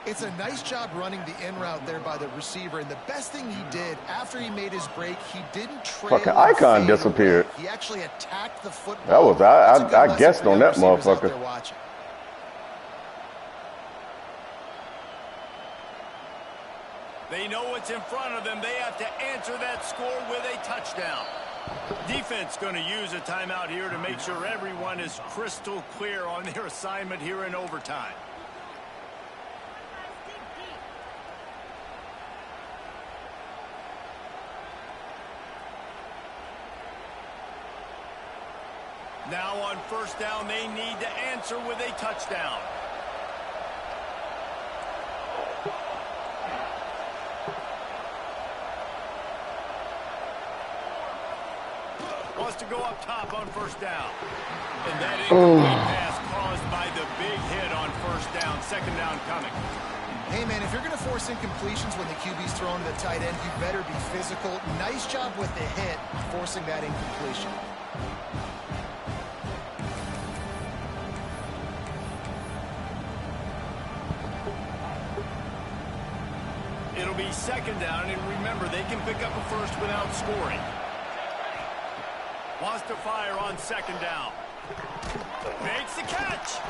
It's a nice job running the in route there by the receiver, and the best thing he did after he made his break, he didn't trail. Fucking icon disappeared. He actually attacked the football. That was I guessed on that motherfucker. They know what's in front of them. They have to answer that score with a touchdown. Defense going to use a timeout here to make sure everyone is crystal clear on their assignment here in overtime. Now on 1st down, they need to answer with a touchdown. Wants to go up top on 1st down. And that incomplete pass caused by the big hit on 1st down. 2nd down coming. Hey, man, if you're going to force incompletions when the QB's throwing to the tight end, you better be physical. Nice job with the hit, forcing that incompletion. It'll be 2nd down, and remember, they can pick up a first without scoring. Wants to fire on 2nd down. Makes the catch.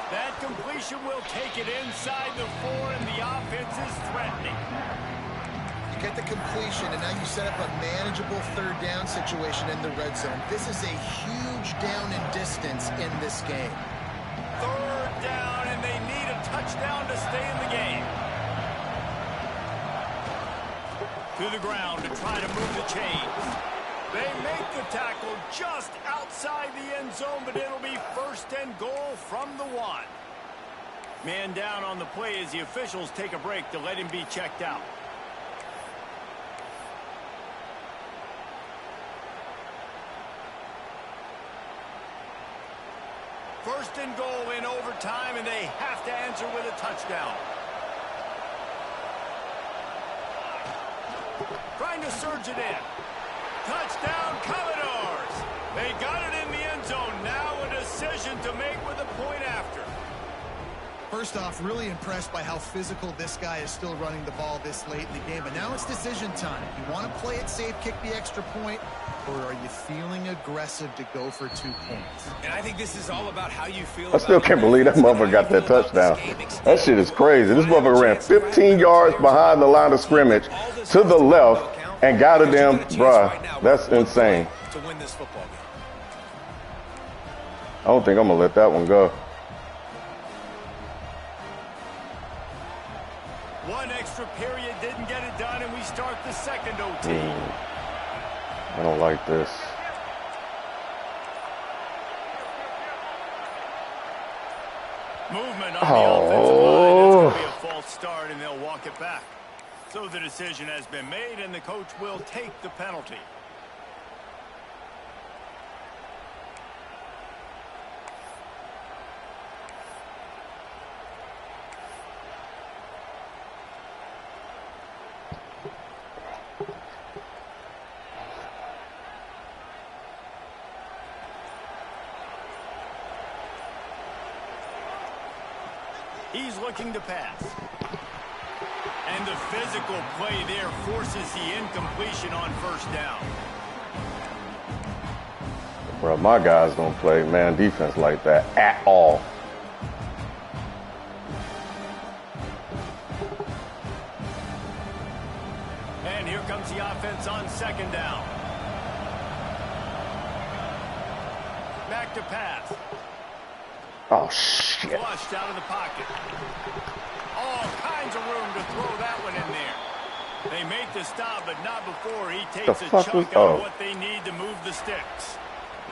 That completion will take it inside the 4, and the offense is threatening. You get the completion, and now you set up a manageable 3rd down situation in the red zone. This is a huge down in distance in this game. 3rd down, and they need a touchdown to stay in the game. To the ground to try to move the chains. They make the tackle just outside the end zone, but it'll be 1st and goal from the 1. Man down on the play as the officials take a break to let him be checked out. First and goal in overtime, and they have to answer with a touchdown. Trying to surge it in. Touchdown, Commodores! They got it in the end zone. Now a decision to make with a point after. First off, really impressed by how physical this guy is still running the ball this late in the game. But now it's decision time. You want to play it safe, kick the extra point, or are you feeling aggressive to go for 2 points? And I think this is all about how you feel. I still can't believe that motherfucker got that touchdown. That shit is crazy. This motherfucker ran 15 yards behind the line of scrimmage to the left and got it them, bruh. That's insane. To win this football game. I don't think I'm gonna let that one go. One extra period didn't get it done, and we start the 2nd OT. I don't like this. Movement on the offensive line. That's going to be a false start, and they'll walk it back. So the decision has been made, and the coach will take the penalty. He's looking to pass. And the physical play there forces the incompletion on 1st down. Bro, my guys don't play man defense like that at all. And here comes the offense on 2nd down. Back to pass. Oh, shit. Flushed out of the pocket. All kinds of room to throw that one in there. They make the stop, but not before he takes a chunk of what they need to move the sticks.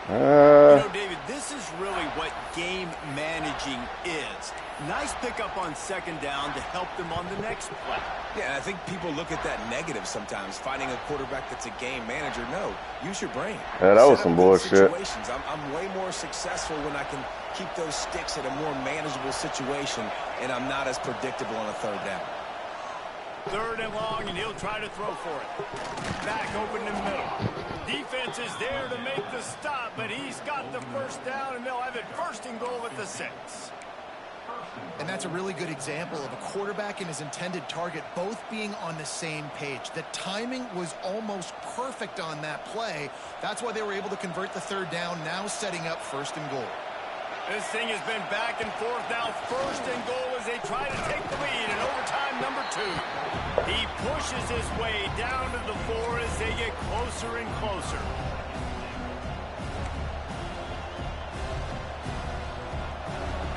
You know, David, this is really what game managing is. Nice pickup on second down to help them on the next play. Yeah, and I think people look at that negative sometimes, finding a quarterback that's a game manager. No, use your brain. Yeah, that was some bullshit. I'm way more successful when I can keep those sticks at a more manageable situation, and I'm not as predictable on a third down. Third and long, and he'll try to throw for it. Back open in the middle. Defense is there to make the stop, but he's got the first down, and they'll have it first and goal at the 6. And that's a really good example of a quarterback and his intended target both being on the same page. The timing was almost perfect on that play. That's why they were able to convert the third down, now setting up first and goal. This thing has been back and forth now. First and goal as they try to take the lead in overtime number 2. He pushes his way down to the 4 as they get closer and closer.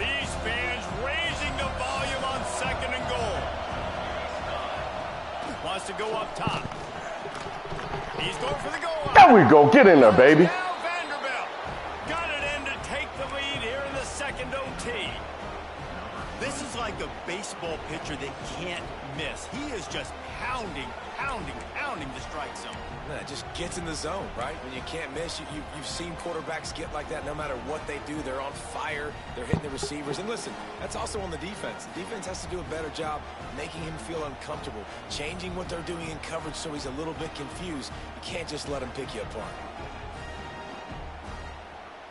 These fans raising the volume on second and goal. Wants to go up top. He's going for the goal line. There we go. Get in there, baby. Now Vanderbilt got it in to take the lead here in the second OT. This is like a baseball pitcher that can't miss. He is just pounding the strike zone. No, it just gets in the zone, right? When you can't miss, you've seen quarterbacks get like that no matter what they do. They're on fire. They're hitting the receivers. And listen, that's also on the defense. The defense has to do a better job making him feel uncomfortable, changing what they're doing in coverage so he's a little bit confused. You can't just let him pick you apart.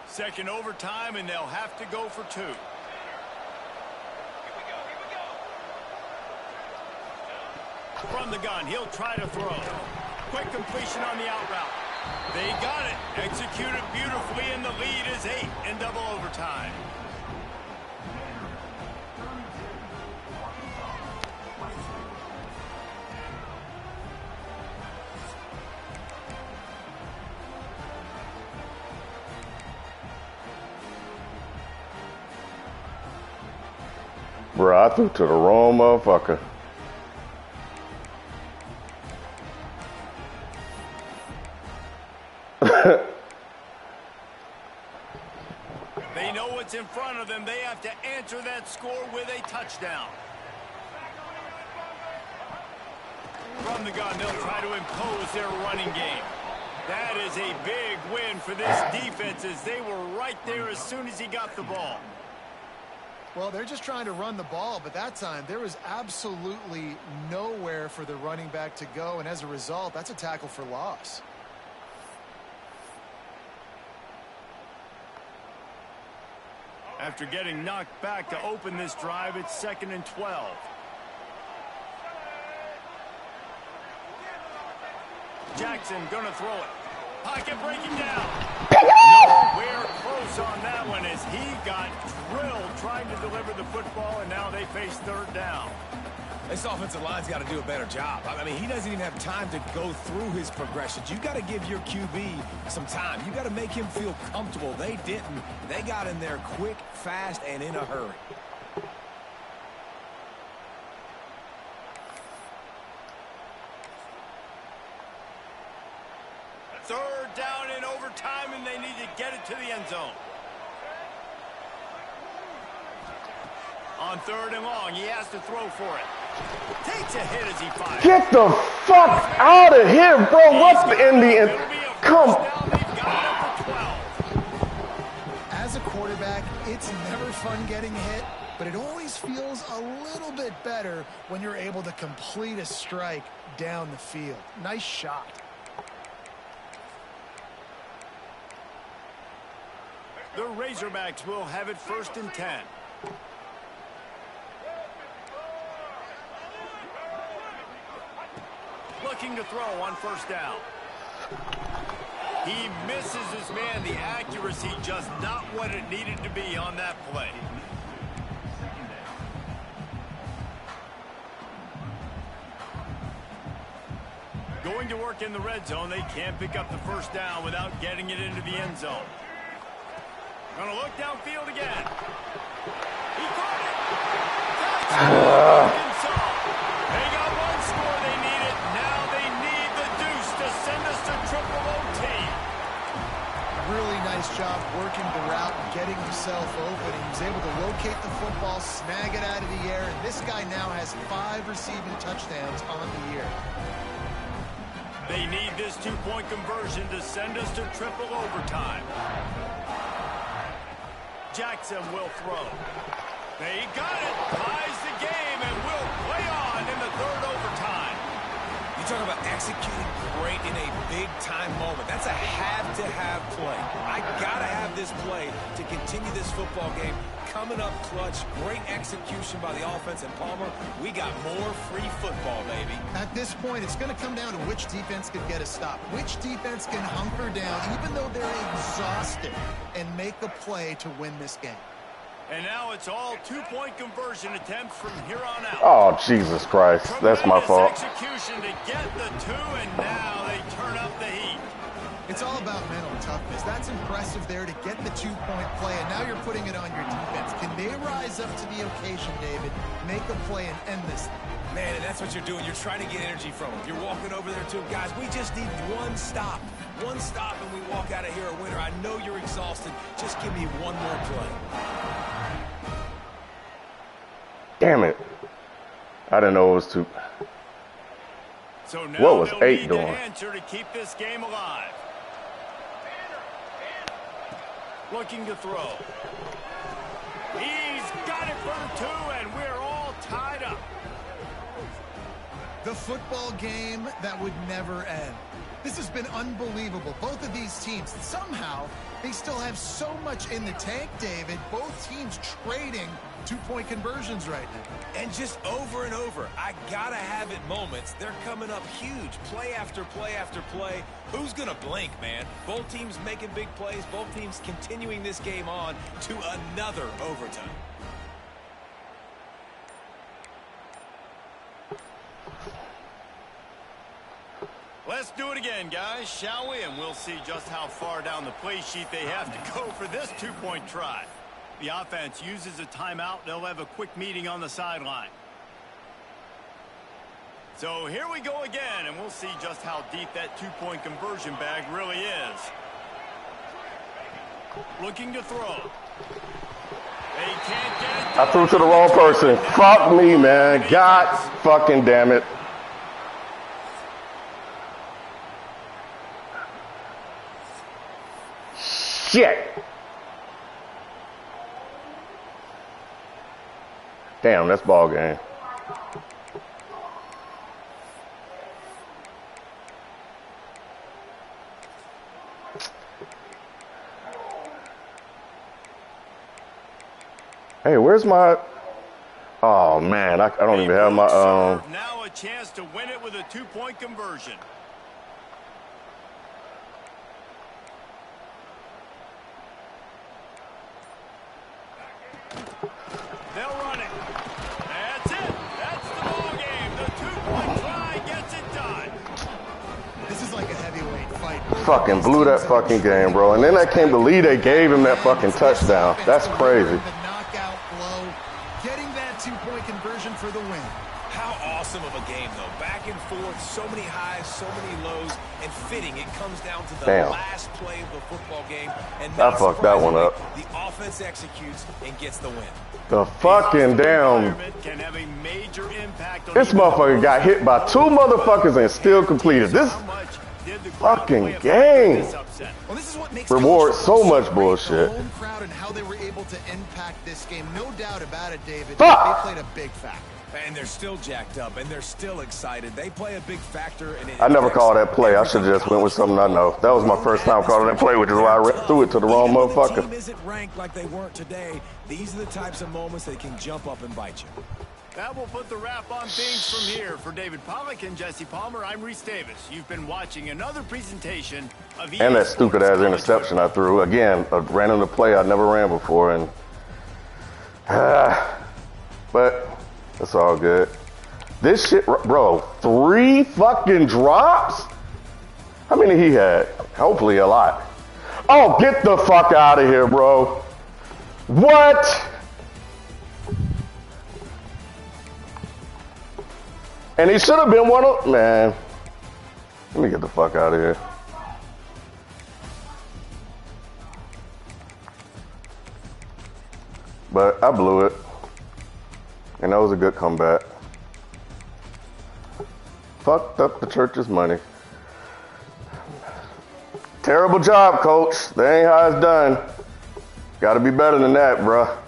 Second overtime, and they'll have to go for 2. From the gun, he'll try to throw. Quick completion on the out route. They got it. Executed beautifully, and the lead is 8 in double overtime. Bro, I threw to the wrong motherfucker. They know what's in front of them. They have to answer that score with a touchdown. From the gun, they'll try to impose their running game. That is a big win for this defense as they were right there as soon as he got the ball. Well, they're just trying to run the ball, but that time there was absolutely nowhere for the running back to go, and as a result, that's a tackle for loss. After getting knocked back to open this drive, it's 2nd and 12. Jackson gonna throw it. Pocket breaking down. Nowhere close on that one as he got drilled trying to deliver the football, and now they face third down. This offensive line's got to do a better job. I mean, he doesn't even have time to go through his progressions. You got to give your QB some time. You got to make him feel comfortable. They didn't. They got in there quick, fast, and in a hurry. Third down in overtime, and they need to get it to the end zone. On third and long, he has to throw for it. Takes a hit as he fires. Get the fuck out of here, bro. What's in the end? Come. As a quarterback, it's never fun getting hit, but it always feels a little bit better when you're able to complete a strike down the field. Nice shot. The Razorbacks will have it 1st and 10. Looking to throw on first down. He misses his man. The accuracy just not what it needed to be on that play. Going to work in the red zone. They can't pick up the first down without getting it into the end zone. Gonna look downfield again. He caught it. They got one score they needed. Now they need the deuce to send us to triple OT. Really nice job working the route and getting himself open. He was able to locate the football, snag it out of the air, and this guy now has 5 receiving touchdowns on the year. They need this 2-point conversion to send us to triple overtime. Jackson will throw. They got it. Ties the game and will play on in the 3rd overtime. You talk about executing great in a big-time moment. That's a have-to-have play. I got to have this play to continue this football game. Coming up clutch, great execution by the offense, and Palmer, we got more free football, baby. At this point, it's going to come down to which defense can get a stop, which defense can hunker down, even though they're exhausted, and make a play to win this game. And now it's all 2-point conversion attempts from here on out. Oh, Jesus Christ. That's my fault. Execution to get the 2, and now they turn up the heat. It's all about mental toughness. That's impressive there to get the 2-point play, and now you're putting it on your defense. Can they rise up to the occasion, David, make a play and end this thing? Man, and that's what you're doing. You're trying to get energy from them. You're walking over there to them. Guys, we just need one stop. One stop, and we walk out of here a winner. I know you're exhausted. Just give me one more play. Damn it. I didn't know it was 2. So now what was they'll 8 need doing? an answer to keep this game alive. Looking to throw. He's got it for the 2, and we're all tied up. The football game that would never end. This has been unbelievable. Both of these teams, somehow, they still have so much in the tank, David. Both teams trading 2-point conversions right now. And just over and over, I gotta have it moments. They're coming up huge, play after play after play. Who's gonna blink, man? Both teams making big plays, both teams continuing this game on to another overtime. Let's do it again, guys, shall we? And we'll see just how far down the play sheet they have to go for this 2-point try. The offense uses a timeout. They'll have a quick meeting on the sideline. So here we go again, and we'll see just how deep that 2-point conversion bag really is. Looking to throw. They can't get it done. I threw to the wrong person. Fuck me, man. God fucking damn it. Shit. Damn, that's ball game. Hey, where's my... Oh, man, I don't even have my... Now a chance to win it with a 2-point conversion. They'll run it. That's it. That's the ball game. The 2-point try gets it done. This is like a heavyweight fight. Fucking blew that fucking game, bro. And then I can't believe they gave him that fucking touchdown. That's crazy. The knockout blow, getting that 2-point conversion for the win. How awesome of a game, though. Back and forth, so many highs, so many lows, and fitting. It comes down to the last play of the football game. And I fucked that one up. The offense executes and gets the win. The fucking damn... Can have a major impact on This motherfucker got hit by 2 motherfuckers and still completed. This fucking game. Well, this is what makes Rewards so much bullshit. The home crowd and how they were able to impact this game. No doubt about it, David. Fuck. They played a big factor. And they're still jacked up, and they're still excited. They play a big factor. And I never called that play. I should have just went with something I know. That was my first time calling that play, which is why I threw it to the wrong motherfucker. The team isn't ranked like they weren't today. These are the types of moments that can jump up and bite you. That will put the wrap on things from here. For David Pollack and Jesse Palmer, I'm Reese Davis. You've been watching another presentation of And that stupid-ass interception I threw. Again, a random play I never ran before. And but it's all good. This shit, bro, 3 fucking drops? How many he had? Hopefully a lot. Oh, get the fuck out of here, bro. What? And he should have been one of... Man. Let me get the fuck out of here. But I blew it. And that was a good comeback. Fucked up the church's money. Terrible job, coach. That ain't how it's done. Got to be better than that, bruh.